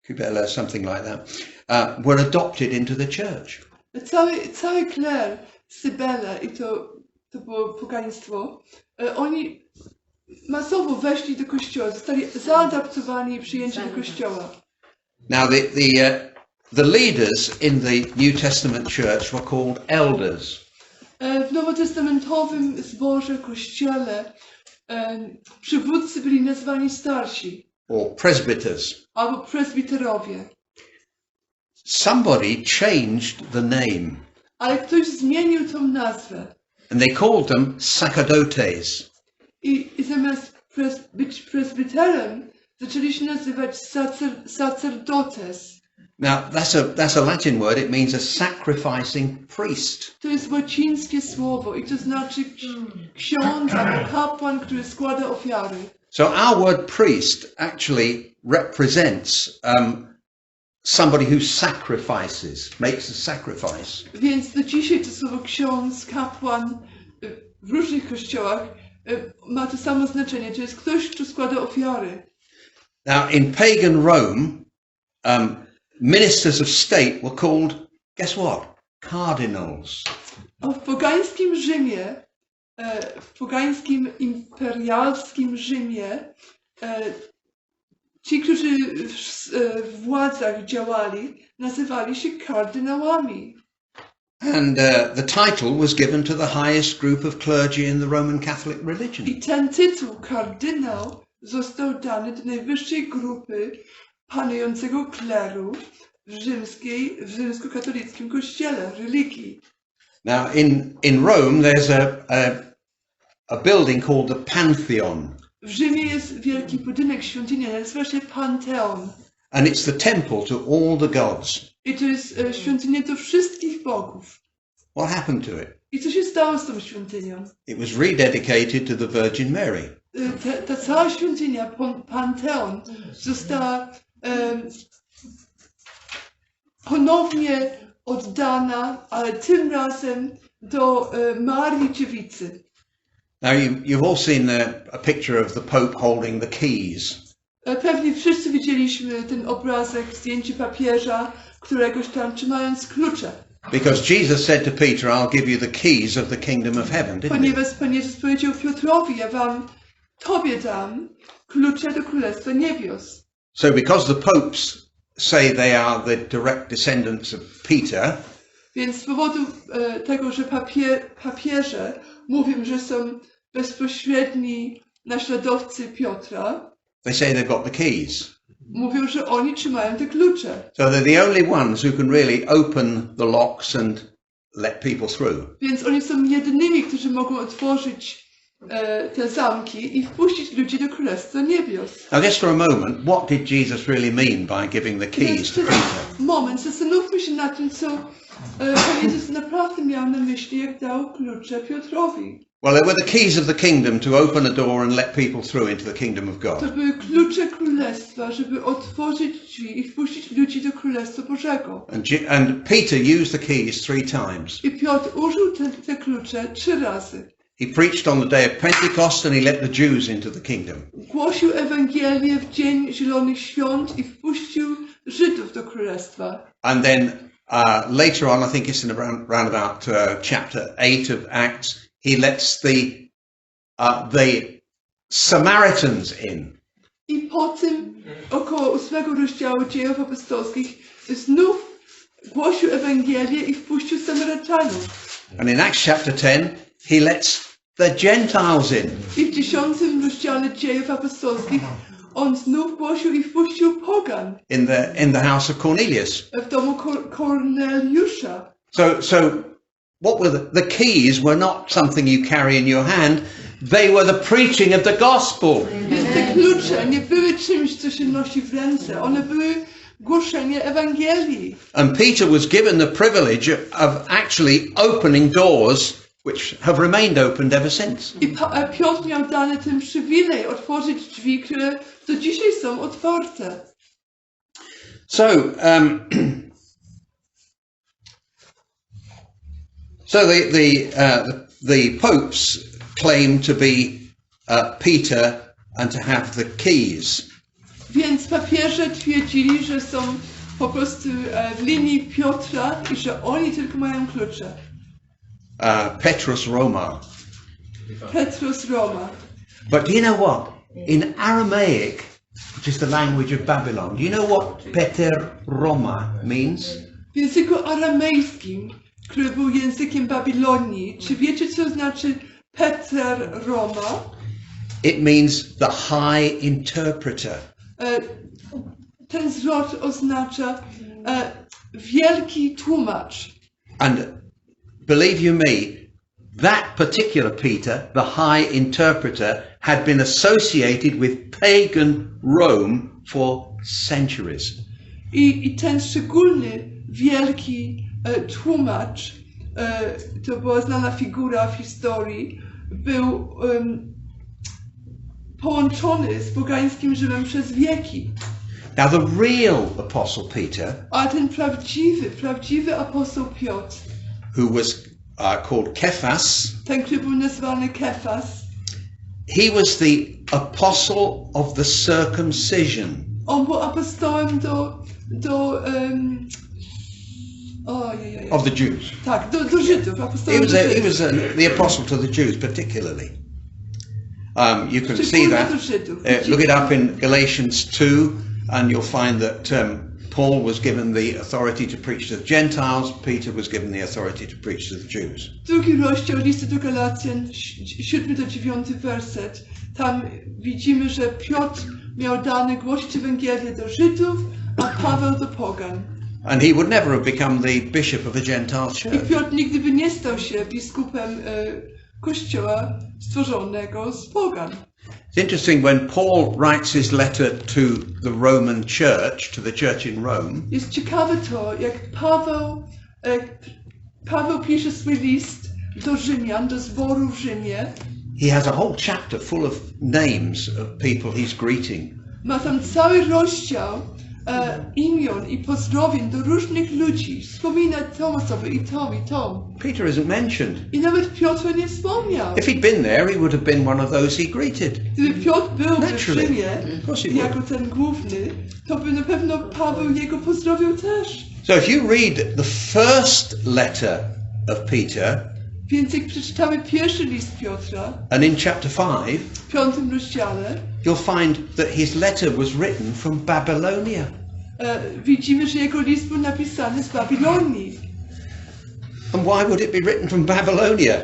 Cybele, something like that, were adopted into the church. Cały kler, Cybele, i to było pogaństwo, oni masowo weszli do Kościoła, zostali zaadaptowani i przyjęci do Kościoła. Now, the leaders in the New Testament church were called elders. W nowotestamentowym zborze, kościele, przywódcy byli nazwani starsi. Or presbyters. Albo presbiterowie. Somebody changed the name. Ale ktoś zmienił tą nazwę. And they called them sacerdotes. I zamiast być presbiterem, zaczęli się nazywać sacerdotes. Now, that's a Latin word. It means a sacrificing priest. To jest łacińskie słowo i to znaczy ksiądz albo kapłan, który składa ofiary. So our word priest actually represents somebody who sacrifices, makes a sacrifice. Więc do dzisiaj to słowo ksiądz, kapłan w różnych kościołach ma to samo znaczenie. To jest ktoś, kto składa ofiary. Now, in pagan Rome, ministers of state were called, guess what? Cardinals. A w pogańskim Rzymie, w pogańskim imperialskim Rzymie, ci, którzy w władzach działali, nazywali się kardynałami. And the title was given to the highest group of clergy in the Roman Catholic religion. I ten tytuł kardynał został dany do najwyższej grupy panującego kleru w rzymskokatolickim kościele, religii. Now, in Rome, there's a building called the Pantheon. W Rzymie jest wielki budynek, świątynia, nazywa się Panteon. And it's the temple to all the gods. I to jest świątynia do wszystkich bogów. What happened to it? I co się stało z tą świątynią? It was rededicated to the Virgin Mary. Ta cała świątynia, Panteon, została ponownie oddana, ale tym razem do Marii Dziewicy. Now you've all seen a picture of the Pope holding the keys. Pewnie wszyscy widzieliśmy ten obrazek, zdjęcie papieża, któregoś tam trzymając klucze. Because Jesus said to Peter, I'll give you the keys of the kingdom of heaven, didn't he? Ponieważ Pan Jezus powiedział Piotrowi, ja tobie dam klucze do Królestwa Niebios. So because the popes say they are the direct descendants of Peter, więc z powodu tego, że papieże mówią, że są bezpośredni naśladowcy Piotra, they say they've got the keys. Mówią, że oni trzymają te klucze. So they're the only ones who can really open the locks and let people through. Więc oni są jedynymi, którzy mogą otworzyć te zamki i wpuścić ludzi do Królestwa Niebios. Now just for a moment, what did Jesus really mean by giving the keys to Peter? Moment, zastanówmy się na tym, co Pan Jezus naprawdę miał na myśli, jak dał klucze Piotrowi. Well, they were the keys of the kingdom to open a door and let people through into the kingdom of God. To były klucze Królestwa, żeby otworzyć drzwi i wpuścić ludzi do Królestwa Bożego. And Peter used the keys 3 times. I Piotr użył te klucze 3 razy. He preached on the day of Pentecost and he let the Jews into the kingdom. Głosił Ewangelię w Dzień Zielonych Świąt i wpuścił Żydów do Królestwa. And then later on, I think it's in around about chapter 8 of Acts, he lets the Samaritans in. I potem około 8 rozdziału Dziejów Apostolskich znów głosił Ewangelię i wpuścił Samarytanów. And in Acts chapter 10, he lets the Gentiles in. I w 10 rozdziale Dziejów Apostolskich on znów głosił i wpuścił pogan. In the house of Cornelius. W domu Korneliusza. So what were the keys were not something you carry in your hand. They were the preaching of the gospel. Więc te klucze nie były czymś, co się nosi w ręce. One były głoszenie Ewangelii. And Peter was given the privilege of actually opening doors which have remained opened ever since. I Piotr miał dany ten przywilej otworzyć drzwi, które do dzisiaj są otwarte. So the popes claim to be Peter and to have the keys. Więc papieże twierdzili, że są po prostu w linii Piotra i że oni tylko mają klucze. Petrus Roma. Petrus Roma. But do you know what? In Aramaic, which is the language of Babylon, do you know what Peter Roma means? W języku aramejskim, który był językiem Babilonii, czy wiecie, co znaczy Peter Roma? It means the high interpreter. Ten zwrot oznacza wielki tłumacz. And believe you me, that particular Peter, the high interpreter, had been associated with pagan Rome for centuries. I ten szczególny wielki tłumacz, to była znana figura w historii, był połączony z pogańskim Rzymem przez wieki. Now the real Apostle Peter, A ten prawdziwy apostoł Piotr, who was called Cephas, ten, który był nazwany Kefas, he was the apostle of the circumcision. on był apostołem Of the Jews. Tak, do Żydów, apostołem do He Żydów. was the apostle to the Jews particularly. You can see that. Look it up in Galatians 2 and you'll find that Paul was given the authority to preach to the Gentiles, Peter was given the authority to preach to the Jews. Drugi rozdział listu do Galacjan, 7 do 9 werset. Tam widzimy, że Piotr miał dane głosić Ewangelię do Żydów, a Paweł do pogan. And he would never have become the bishop of a Gentile I church. Piotr nigdy by nie stał się biskupem Kościoła stworzonego z pogan. It's interesting when Paul writes his letter to the Roman church, to the church in Rome. Jest ciekawe to, jak Paweł pisze swój list do Rzymian, do zboru w Rzymie. He has a whole chapter full of names of people he's greeting. Ma tam cały rozdział imion i pozdrowień do różnych ludzi. Wspomina tą osobę i tą, i tą. Peter isn't mentioned. I nawet Piotra nie wspomniał. If he'd been there, he would have been one of those he greeted. Gdyby Piotr był w Naturally. Rzymie, Of course he would. jako ten główny, to by na pewno Paweł jego pozdrowił też. So if you read the first letter of Peter, Więc jak przeczytamy pierwszy list Piotra, and in chapter 5, w 5 rozdziale, you'll find that his letter was written from Babylonia. Widzimy, że jego list był napisany z Babilonii. And why would it be written from Babylonia?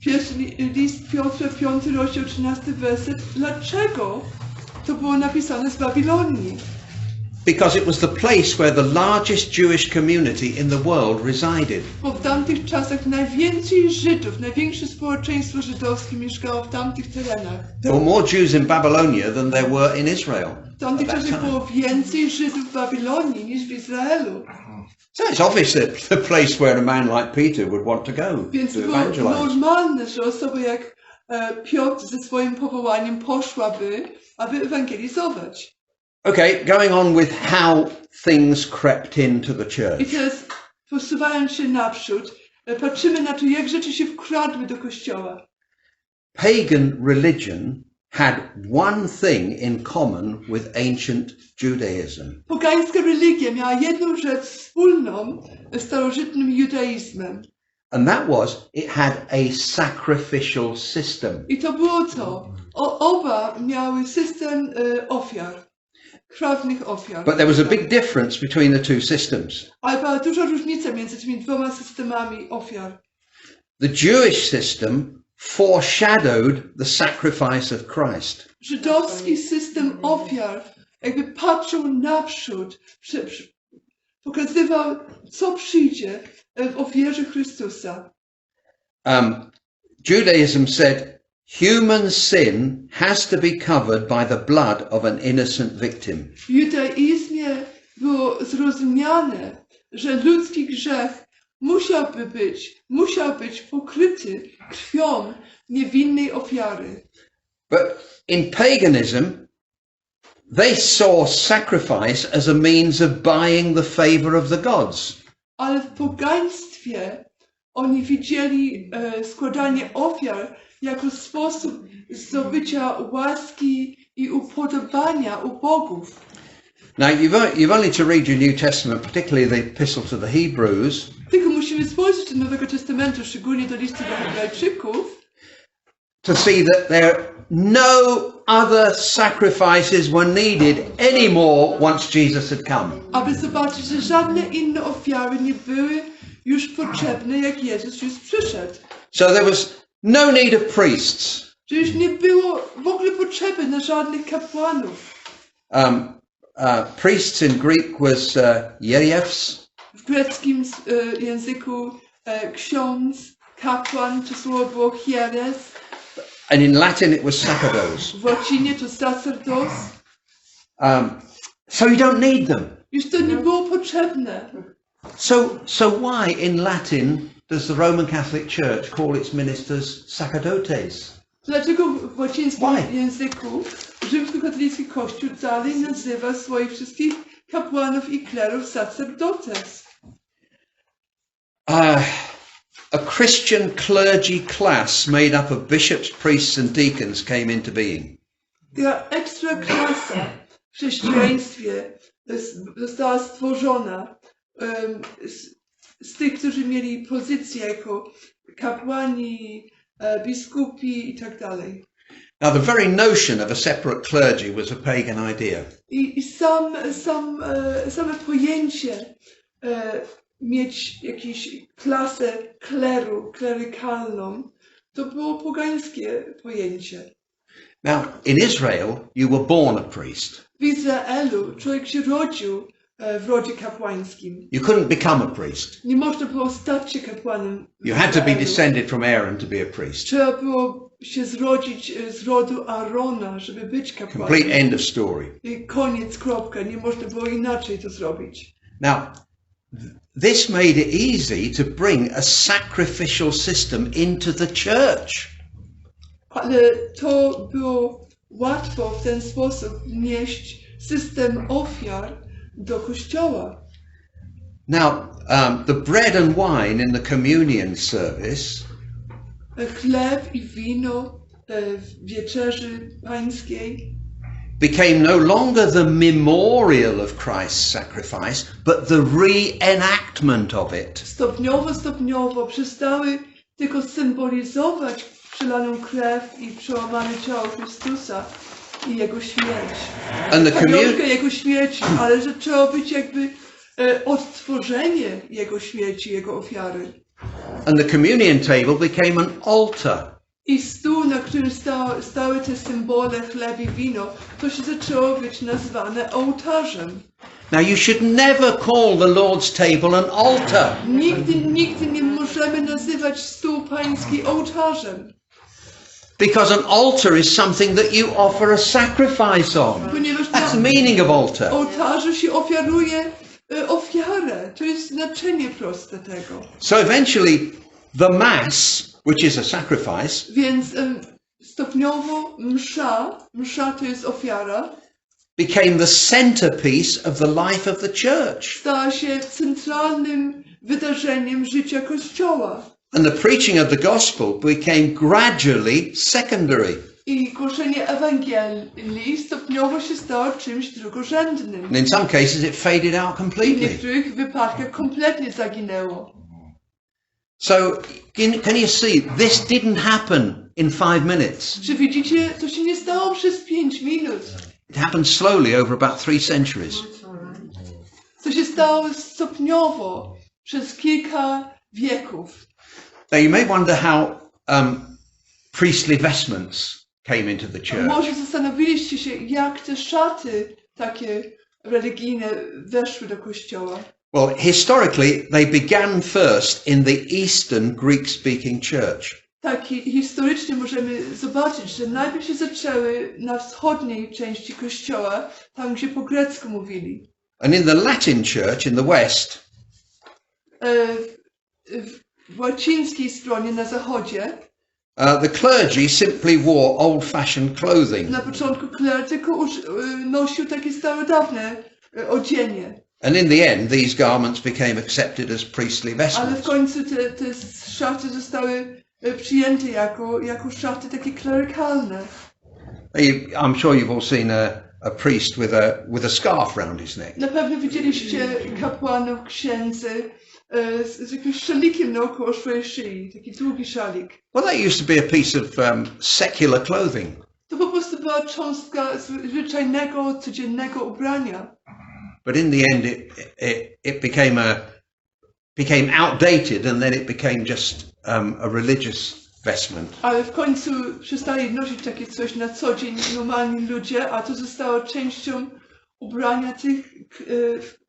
Pierwszy list Piotra, 5 rozdział, 13 werset. Dlaczego to było napisane z Babilonii? Because it was the place where the largest Jewish community in the world resided. Bo w tamtych czasach najwięcej Żydów, największe społeczeństwo żydowskie mieszkało w tamtych terenach. There were more Jews in Babylonia than there were in Israel. W tamtych at that czasach time. było więcej Żydów w Babilonii niż w Izraelu. So it's obvious that the place where a man like Peter would want to go Więc to było evangelize. normalne, że osoba jak Piotr ze swoim powołaniem poszłaby, aby ewangelizować. Okay, going on with how things crept into the I church. teraz posuwając się naprzód, patrzymy na to, jak rzeczy się wkradły do Kościoła. Pagan religion had one thing in common with ancient Judaism. Pogańska religia miała jedną rzecz wspólną z starożytnym judaizmem. And that was, it had a sacrificial system. I to było to. Oba miały system ofiar, krewnych ofiar. But there was a big difference between the two systems. Ale była duża różnica między tymi dwoma systemami ofiar. The Jewish system foreshadowed the sacrifice of Christ. Żydowski system ofiar jakby patrzył naprzód, pokazywał, co przyjdzie w ofierze Chrystusa. Judaism said human sin has to be covered by the blood of an innocent victim. W judaizmie było zrozumiane, że ludzki grzech musiał być pokryty krwią niewinnej ofiary. But in paganism, they saw sacrifice as a means of buying the favor of the gods. Ale w pogaństwie oni widzieli składanie ofiar jako sposób zdobycia łaski i upodobania u bogów. Now you've only to read your New Testament, particularly the Epistle to the Hebrews, Tylko musimy spojrzeć do Nowego Testamentu, szczególnie do listu do Hebrajczyków, to see that no other sacrifices were needed anymore once Jesus had come. aby zobaczyć, że żadne inne ofiary nie były już potrzebne, jak Jezus już przyszedł. So there was no need of priests. Że już nie było w ogóle potrzeby na żadnych kapłanów. Priests in Greek was hierophs. W greckim języku ksiądz, kapłan, to słowo było hieres. And in Latin it was sacerdos. W łacinie to sacerdos. So you don't need them. Już to nie było potrzebne. So why in Latin does the Roman Catholic Church call its ministers sacerdotes? Dlaczego w łacińskim języku rzymskokatolicki Kościół dalej nazywa swoich wszystkich kapłanów i klerów sacerdotes? A Christian clergy class made up of bishops, priests and deacons came into being. Ta ekstra klasa w chrześcijaństwie została stworzona z tych, którzy mieli pozycję jako kapłani, biskupi i tak dalej. Now the very notion of a separate clergy was a pagan idea. I same pojęcie mieć jakąś klasę kleru, klerykalną, to było pogańskie pojęcie. Now in Israel you were born a priest. W Izraelu człowiek się rodził w rodzie kapłańskim. You couldn't become a priest. Nie można było stać się kapłanem. You had to be descended from Aaron to be a priest. Trzeba było się zrodzić z rodu Arona, żeby być kapłanem. Complete end of story. I koniec, kropka. Nie można było inaczej to zrobić. Now, this made it easy to bring a sacrificial system into the church. Ale to było łatwo w ten sposób wnieść system ofiar do Kościoła. Now, the bread and wine in the communion service Chleb i wino w wieczerzy pańskiej became no longer the memorial of Christ's sacrifice, but the reenactment of it. Stopniowo przestały tylko symbolizować przelaną krew i przełamane ciało Chrystusa i Jego śmierć. Pamiątkę Jego śmierci, ale że trzeba być jakby odtworzenie Jego śmierci, Jego ofiary. And the communion table became an altar. I stół, na którym stały te symbole, chleb i wino, to się zaczęło być nazwane ołtarzem. Now you should never call the Lord's table an altar. Nigdy nie możemy nazywać stół pański ołtarzem. Because an altar is something that you offer a sacrifice on. Ponieważ That's the meaning of altar. ołtarzu się ofiaruje ofiarę. To jest znaczenie proste tego. So eventually the mass, which is a sacrifice, Więc stopniowo msza to jest ofiara, became the centerpiece of the life of the church. stała się centralnym wydarzeniem życia Kościoła. And the preaching of the gospel became gradually secondary. I głoszenie Ewangelii stopniowo się stało czymś drugorzędnym. And in some cases it faded out W completely. niektórych wypadkach kompletnie zaginęło. So can you see, this didn't happen in 5 minutes. Czy widzicie, to się nie stało przez 5 minut. It happened slowly over about 3 centuries. To się stało stopniowo przez kilka wieków. Now you may wonder how priestly vestments came into the church. Może zastanowiliście się, jak te szaty takie religijne weszły do Kościoła. Well, historically, they began first in the Eastern Greek-speaking church. Tak, historycznie możemy zobaczyć, że najpierw się zaczęły na wschodniej części Kościoła, tam gdzie po grecku mówili. And in the Latin church in the West, W łacińskiej stronie na zachodzie, the clergy simply wore old-fashioned clothing. na początku kler tylko nosił takie starodawne odzienie. And in the end, these garments became accepted as priestly Ale w vestments. końcu te szaty zostały przyjęte jako szaty takie klerykalne. I'm sure you've all seen a priest with a scarf round his neck. Na pewno widzieliście kapłanów, księdzy z jakimś szalikiem naokoło swojej szyi, taki długi szalik. Well, that used to be a piece of secular clothing. To po prostu była cząstka zwyczajnego, codziennego ubrania. But in the end, it became outdated, and then it became just a religious vestment. Ale w końcu przestali nosić takie coś na co dzień normalni ludzie, a to zostało częścią ubrania tych,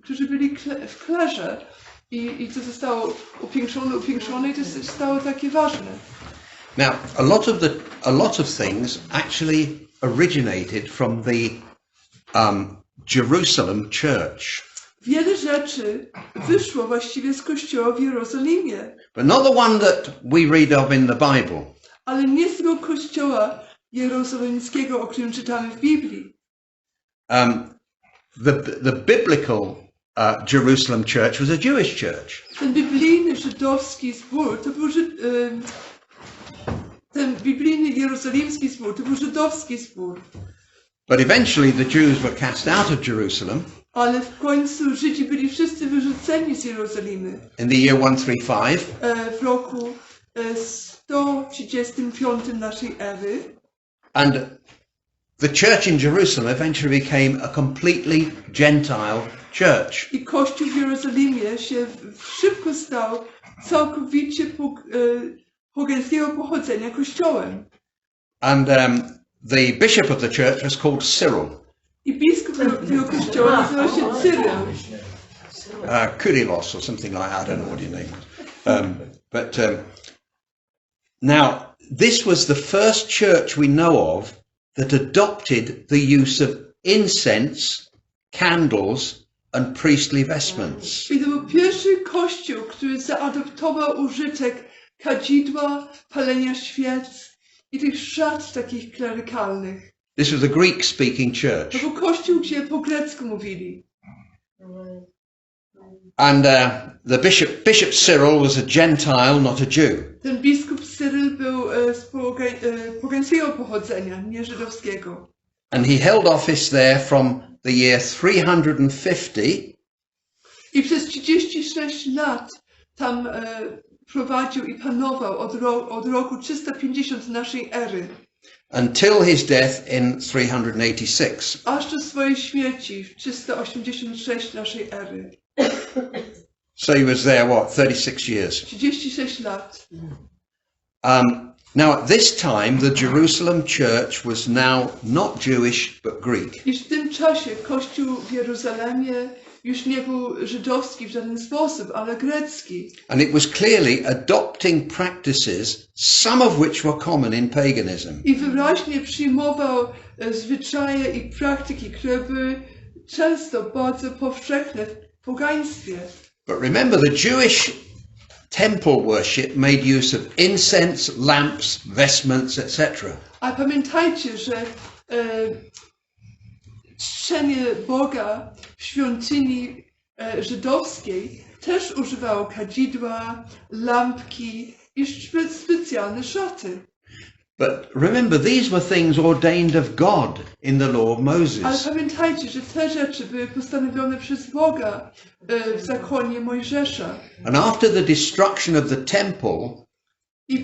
którzy byli w klerze. I to zostało upiększone i to stało takie ważne. Now, a lot of things actually originated from the Jerusalem church. Wiele rzeczy wyszło właściwie z kościoła w Jerozolimie, But not the one that we read of in the Bible. ale nie z tego kościoła jerozolimskiego, o którym czytamy w Biblii. The biblical Jerusalem church was a Jewish church. Ten biblijny żydowski zbór, ten biblijny jerozolimski zbór, to był żydowski zbór. But eventually the Jews were cast out of Jerusalem Ale w końcu Żydzi byli wszyscy wyrzuceni z Jerozolimy. in the year 135. W roku 135 naszej ery. And the church in Jerusalem eventually became a completely Gentile church. I Kościół w Jerozolimie się szybko stał całkowicie pogańskiego pochodzenia kościołem. And the bishop of the church was called Cyril. I biskup tego kościoła nazywał się Cyryl. Kyrillos or something like that. I don't know what his name was. Now, this was the first church we know of that adopted the use of incense, candles, and priestly vestments. I to był pierwszy kościół, który zaadoptował użytek kadzidła, palenia świec i tych szat takich klerykalnych. This was a Greek-speaking church. To był kościół, gdzie po grecku mówili. And the Bishop Cyril was a Gentile, not a Jew. Ten biskup Cyryl był z pogańskiego pochodzenia, nie żydowskiego. And he held office there from the year 350 I przez 36 lat tam prowadził i panował od roku 350 naszej ery. until his death in 386. Aż do swojej śmierci w 386 naszej ery. So he was there, 36 years. 36 lat. Now at this time, the Jerusalem church was now not Jewish, but Greek. I w tym czasie Kościół w Jeruzalemie już nie był żydowski w żaden sposób, ale grecki. And it was clearly adopting practices, some of which were common in paganism. I wyraźnie przyjmował zwyczaje i praktyki, które były często bardzo powszechne w pogaństwie. But remember, the Jewish temple worship made use of incense, lamps, vestments, etc. A pamiętajcie, że czczenie Boga w świątyni żydowskiej też używało kadzidła, lampki i specjalne szaty. But remember, these were things ordained of God in the law of Ale Moses. pamiętajcie, że te rzeczy były postanowione przez Boga w zakonie Mojżesza. And after the destruction of the temple,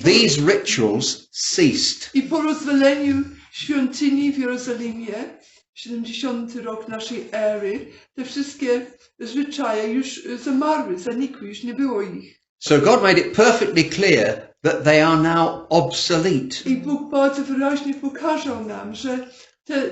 these rituals ceased. I po rozwaleniu świątyni w Jerozolimie, 70 rok naszej ery, te wszystkie zwyczaje już zamarły, zanikły, już nie było ich. So God made it perfectly clear that they are now obsolete. I Bóg bardzo wyraźnie pokazał nam, że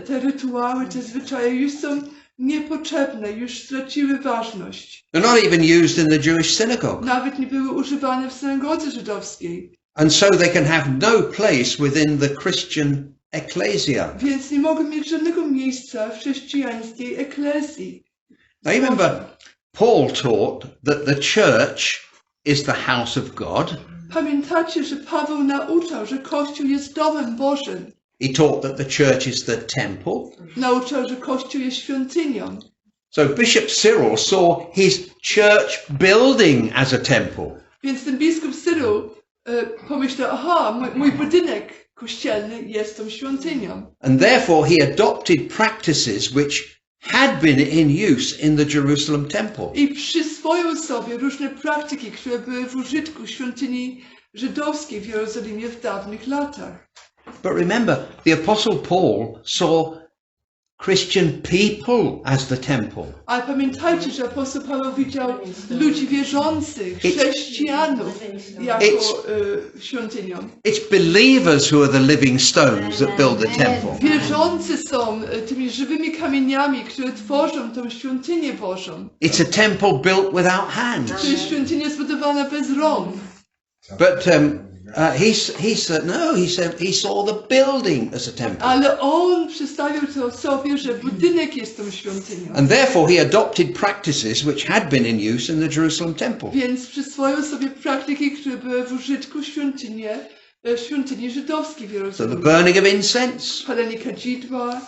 te rytuały, te zwyczaje już są niepotrzebne, już straciły ważność. They're not even used in the Jewish synagogue. Nawet nie były używane w synagodze żydowskiej. And so they can have no place within the Christian ecclesia. Więc nie mogą mieć żadnego miejsca w chrześcijańskiej eklezji. Now you remember, Paul taught that the church is the house of God. Pamiętacie, że Paweł nauczał, że Kościół jest domem Bożym. He taught that the church is the temple. Nauczał, że Kościół jest świątynią. So Bishop Cyril saw his church building as a temple. Więc ten biskup Cyril pomyślał, aha, mój budynek kościelny jest tą świątynią. And therefore he adopted practices which had been in use in the Jerusalem temple. I przyswoił sobie różne praktyki, które były w użytku świątyni żydowskiej w Jerozolimie w dawnych latach. But remember, the Apostle Paul saw Christian people as the temple. Ale pamiętajcie, że apostoł Paweł widział ludzi wierzących, chrześcijanów jako świątynią. It's believers who are the living stones that build the temple. Wierzący są tymi żywymi kamieniami, które tworzą tą świątynię Bożą. It's a temple built without hands. To jest świątynia zbudowana bez rąk. But he said he saw the building as a temple. Ale on przedstawił to sobie, że budynek jest tą świątynią. And therefore he adopted practices which had been in use in the Jerusalem temple. Więc przyswoił sobie praktyki, które były w użytku świątyni żydowskiej w So the Jerozolimie. burning of incense, Palenie kadzidła,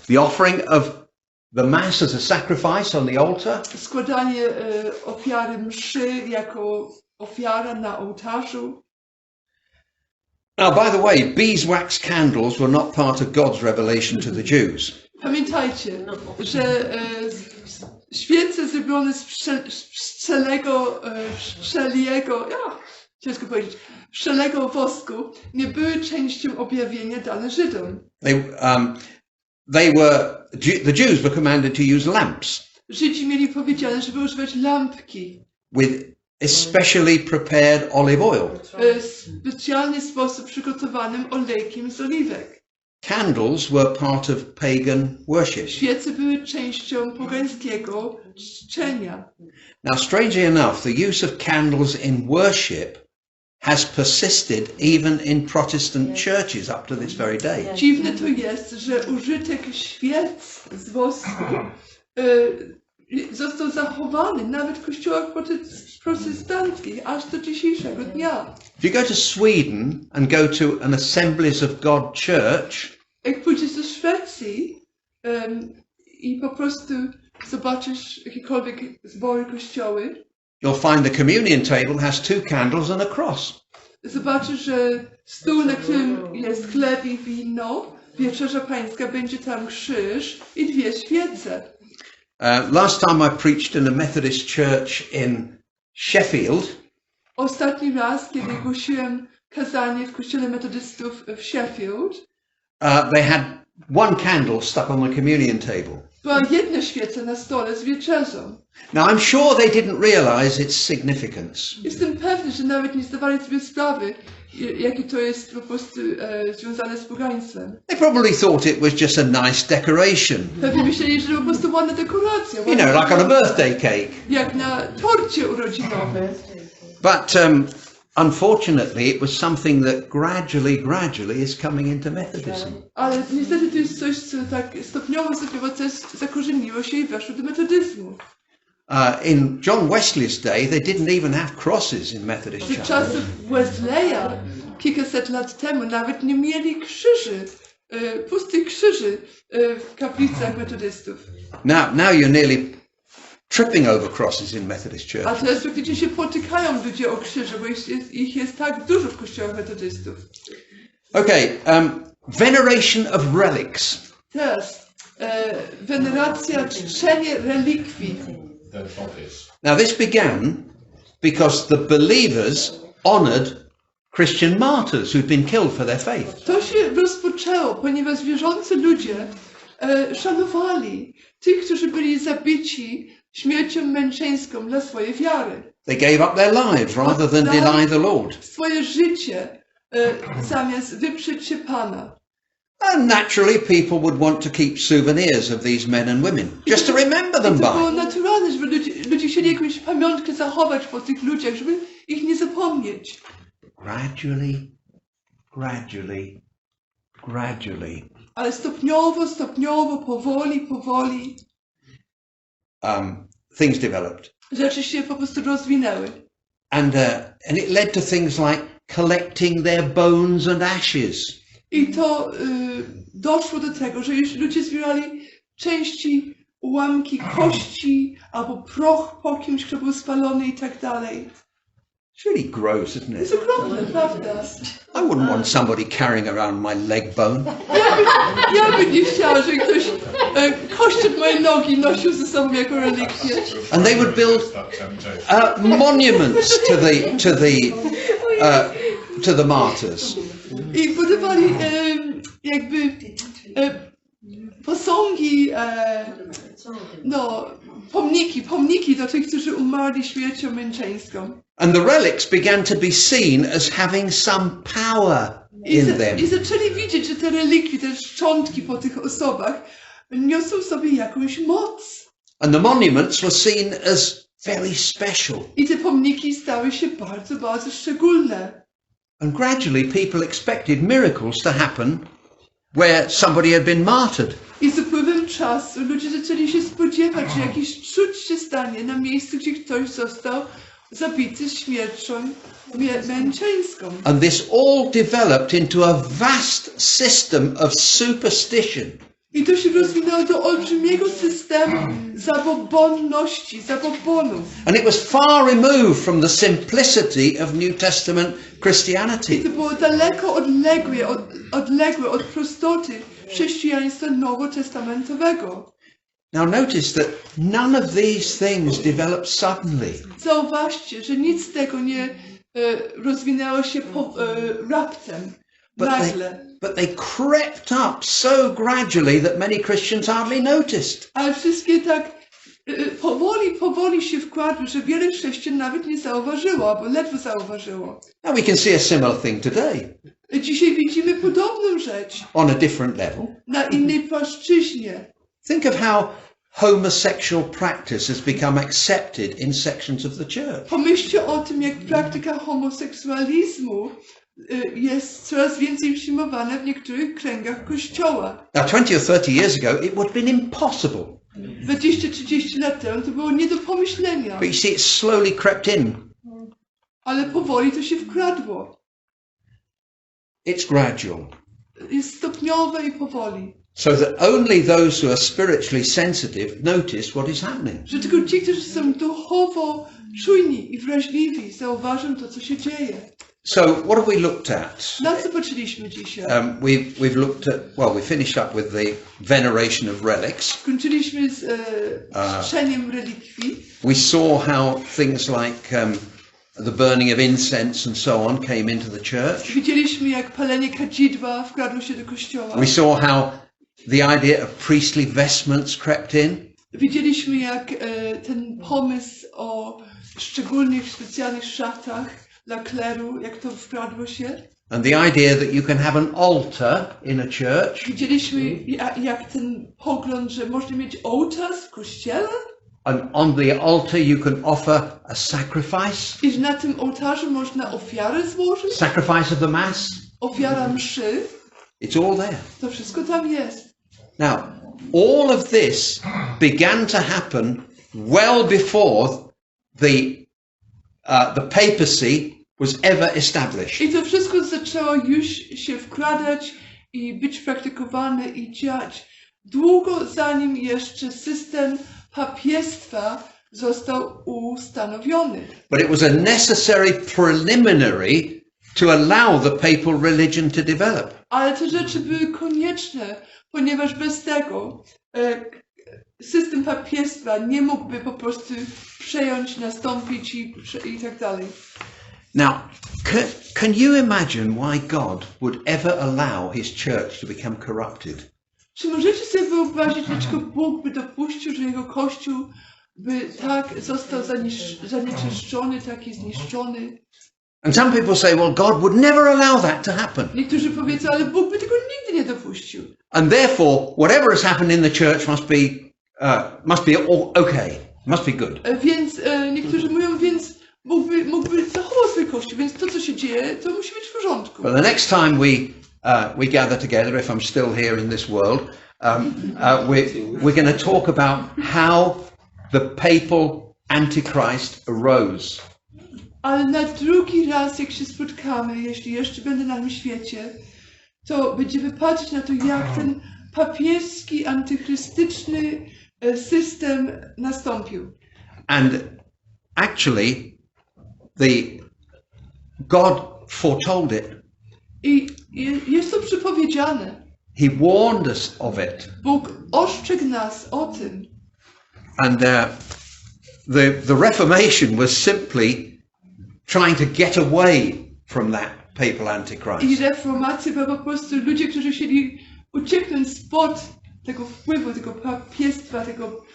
the offering of the mass as a sacrifice on the altar, składanie ofiary mszy jako ofiara na ołtarzu. Now, by the way, beeswax candles were not part of God's revelation to the Jews. Pamiętajcie, że świece zrobione z pszczeliego wosku nie były częścią objawienia dane Żydom. The Jews were commanded to use lamps Żydzi mieli powiedziane, żeby używać lampki with especially prepared olive oil. w specjalny sposób przygotowanym olejkiem z oliwek. Candles were part of pagan worship. Świece były częścią pogańskiego czczenia. Now, strangely enough, the use of candles in worship has persisted even in Protestant churches up to this very day. Dziwne to jest, że użytek świec z wosku został zachowany nawet w kościołach protestanckich aż do dzisiejszego dnia. If you go to Sweden and go to an Assemblies of God church, Jak pójdziesz do Szwecji i po prostu zobaczysz jakiekolwiek zbory, kościoły, you'll find the communion table has 2 candles and a cross. zobaczysz, że stół, na którym jest chleb i wino, wieczerza pańska, będzie tam krzyż i 2 świece. Last time I preached in a Methodist church in Sheffield, Ostatni raz, kiedy głosiłem kazanie w kościele metodystów w Sheffield, they had 1 candle stuck on the communion table. była jedna świeca na stole z wieczerzą. Now, I'm sure they didn't realize its significance. Jestem pewny, że nawet nie zdawali sobie sprawy, jakie to jest po prostu związane z pogaństwem. They probably thought it was just a nice decoration. Pewnie myśleli, że to po prostu ładna dekoracja. You know, like on a birthday cake. Jak na torcie urodzinowej. But unfortunately, it was something that gradually is coming into Methodism. Ale niestety to jest coś, co tak stopniowo zakorzeniło się i weszło do metodyzmu. In John Wesley's day, they didn't even have crosses in Methodist Za church. czasów Wesleya, kilkaset lat temu, nawet nie mieli krzyży, pustych krzyży w kaplicach metodystów. Now you're nearly tripping over crosses in Methodist church. A teraz praktycznie się potykają ludzie o krzyże, bo ich jest tak dużo w kościołach metodystów. Okay, veneration of relics. Teraz weneracja, czczenie relikwii. Now this began because the believers honored Christian martyrs who'd been killed for their faith. To się rozpoczęło, ponieważ wierzący ludzie szanowali tych, którzy byli zabici śmiercią męczeńską dla swojej wiary. They gave up their lives rather than deny the Lord. Swoje życie zamiast wyprzeć się Pana. And naturally people would want to keep souvenirs of these men and women, just to remember them To było by. naturalne, żeby ludzie chcieli jakąś pamiątkę zachować po tych ludziach, żeby ich nie zapomnieć. Gradually. Ale stopniowo, powoli Things developed. rzeczy się po prostu rozwinęły. And it led to things like collecting their bones and ashes. I to doszło do tego, że już ludzie zbierali części, ułamki kości, albo proch po kimś, kto był spalony i tak dalej. It's really gross, isn't To it? jest okropne, prawda? I wouldn't want somebody carrying around my leg bone. Ja bym nie chciała, żeby ktoś kość od mojej nogi nosił ze sobą jako relikwię. And they would build monuments to the martyrs. I budowali jakby posągi, pomniki do tych, którzy umarli śmiercią męczeńską. And the relics began to be seen as having some power in them. I zaczęli widzieć, że te relikwie, te szczątki po tych osobach niosą sobie jakąś moc. And the monuments were seen as very special. I te pomniki stały się bardzo, bardzo szczególne. And gradually people expected miracles to happen where somebody had been martyred. I z upływem czasu ludzie zaczęli się spodziewać, że jakiś cud się stanie na miejscu, gdzie ktoś został zabity śmiercią męczeńską. And this all developed into a vast system of superstition. I to się rozwinęło do olbrzymiego systemu zabobonności, zabobonów. And it was far removed from the simplicity of New Testament I Christianity. to było daleko odległe od prostoty chrześcijaństwa nowotestamentowego. Now notice that none of these things developed suddenly. Zauważcie, że nic z tego nie rozwinęło się raptem, nagle. But they crept up so gradually that many Christians hardly noticed. Ale wszystkie tak powoli się wkładły, że wiele chrześcijan nawet nie zauważyło, albo ledwo zauważyło. Now we can see a similar thing today Dzisiaj widzimy podobną rzecz on a different level. na innej płaszczyźnie. Think of how homosexual practice has become accepted in sections of the church. Pomyślcie o tym, jak praktyka homoseksualizmu jest coraz więcej przyjmowana w niektórych kręgach Kościoła. Now 20 or 30 years ago it would have been impossible. 20-30 lat temu to było nie do pomyślenia, But you see it's slowly crept in. ale powoli to się wkradło. It's gradual. Jest stopniowe i powoli. So that only those who are spiritually sensitive notice what is happening. Że tylko ci, którzy są duchowo czujni i wrażliwi, zauważą to, co się dzieje. So what have we looked at? Na co patrzyliśmy dzisiaj? We've looked at, we finished up with the veneration of relics. Skończyliśmy z czczeniem relikwii. We saw how things like the burning of incense and so on came into the church. Widzieliśmy, jak palenie kadzidła wkradło się do kościoła. We saw how the idea of priestly vestments crept in. Widzieliśmy, jak ten pomysł o szczególnych, specjalnych szatach dla kleru, jak to wkradło się. And the idea that you can have an altar in a church. Widzieliśmy, jak ten pogląd, że można mieć ołtarz w kościele. And on the altar you can offer a sacrifice. I że na tym ołtarzu można ofiarę złożyć. Sacrifice of the mass. Ofiara mszy. It's all there. To wszystko tam jest. Now, all of this began to happen well before the papacy was ever established. I to wszystko zaczęło już się wkładać i być praktykowane i dziać długo zanim jeszcze system papiestwa został ustanowiony. But it was a necessary preliminary to allow the papal religion to develop. Ale te rzeczy były konieczne, ponieważ bez tego system papiestwa nie mógłby po prostu przejąć, nastąpić i tak dalej. Now, can you imagine why God would ever allow his church to become corrupted? Czy możecie sobie wyobrazić, dlaczego Bóg by dopuścił, że jego Kościół by tak został zanieczyszczony, taki zniszczony. And some people say, well, God would never allow that to happen. Niektórzy powiedzą, ale Bóg by tego nigdy nie dopuścił. And therefore, whatever has happened in the church must be all okay, must be good. Więc niektórzy mówią, więc mógłby zachował swój Kościół, więc to, co się dzieje, to musi być w porządku. But the next time we gather together, if I'm still here in this world, we're going to talk about how the papal Antichrist arose. Ale na drugi raz, jak się spotkamy, jeśli jeszcze będę na tym świecie, to będziemy patrzeć na to, jak ten papieski, antychrystyczny system nastąpił. And actually, God foretold it. I jest to przepowiedziane. He warned us of it. Bóg ostrzegł nas o tym. And the Reformation was simply trying to get away from that papal I Antichrist. reformacja była po prostu ludzie, którzy chcieli ucieknąć spod tego wpływu, tego papiestwa, tego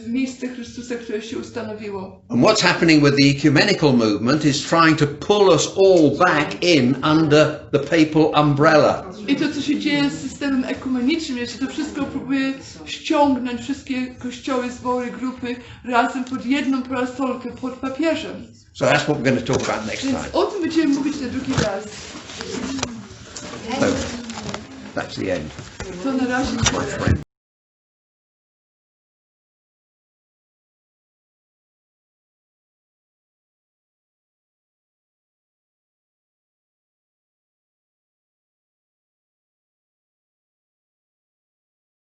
w miejsce Chrystusa, które się ustanowiło. And what's happening with the ecumenical movement is trying to pull us all back in under the papal umbrella. I to, co się dzieje z systemem ekumenicznym, jest, że to wszystko próbuje ściągnąć wszystkie kościoły, zbory, grupy razem pod jedną parasolkę, pod papieżem. So that's what we're going to talk about next Więc time. o tym będziemy mówić na drugi raz. So that's the end. To na razie. My friend.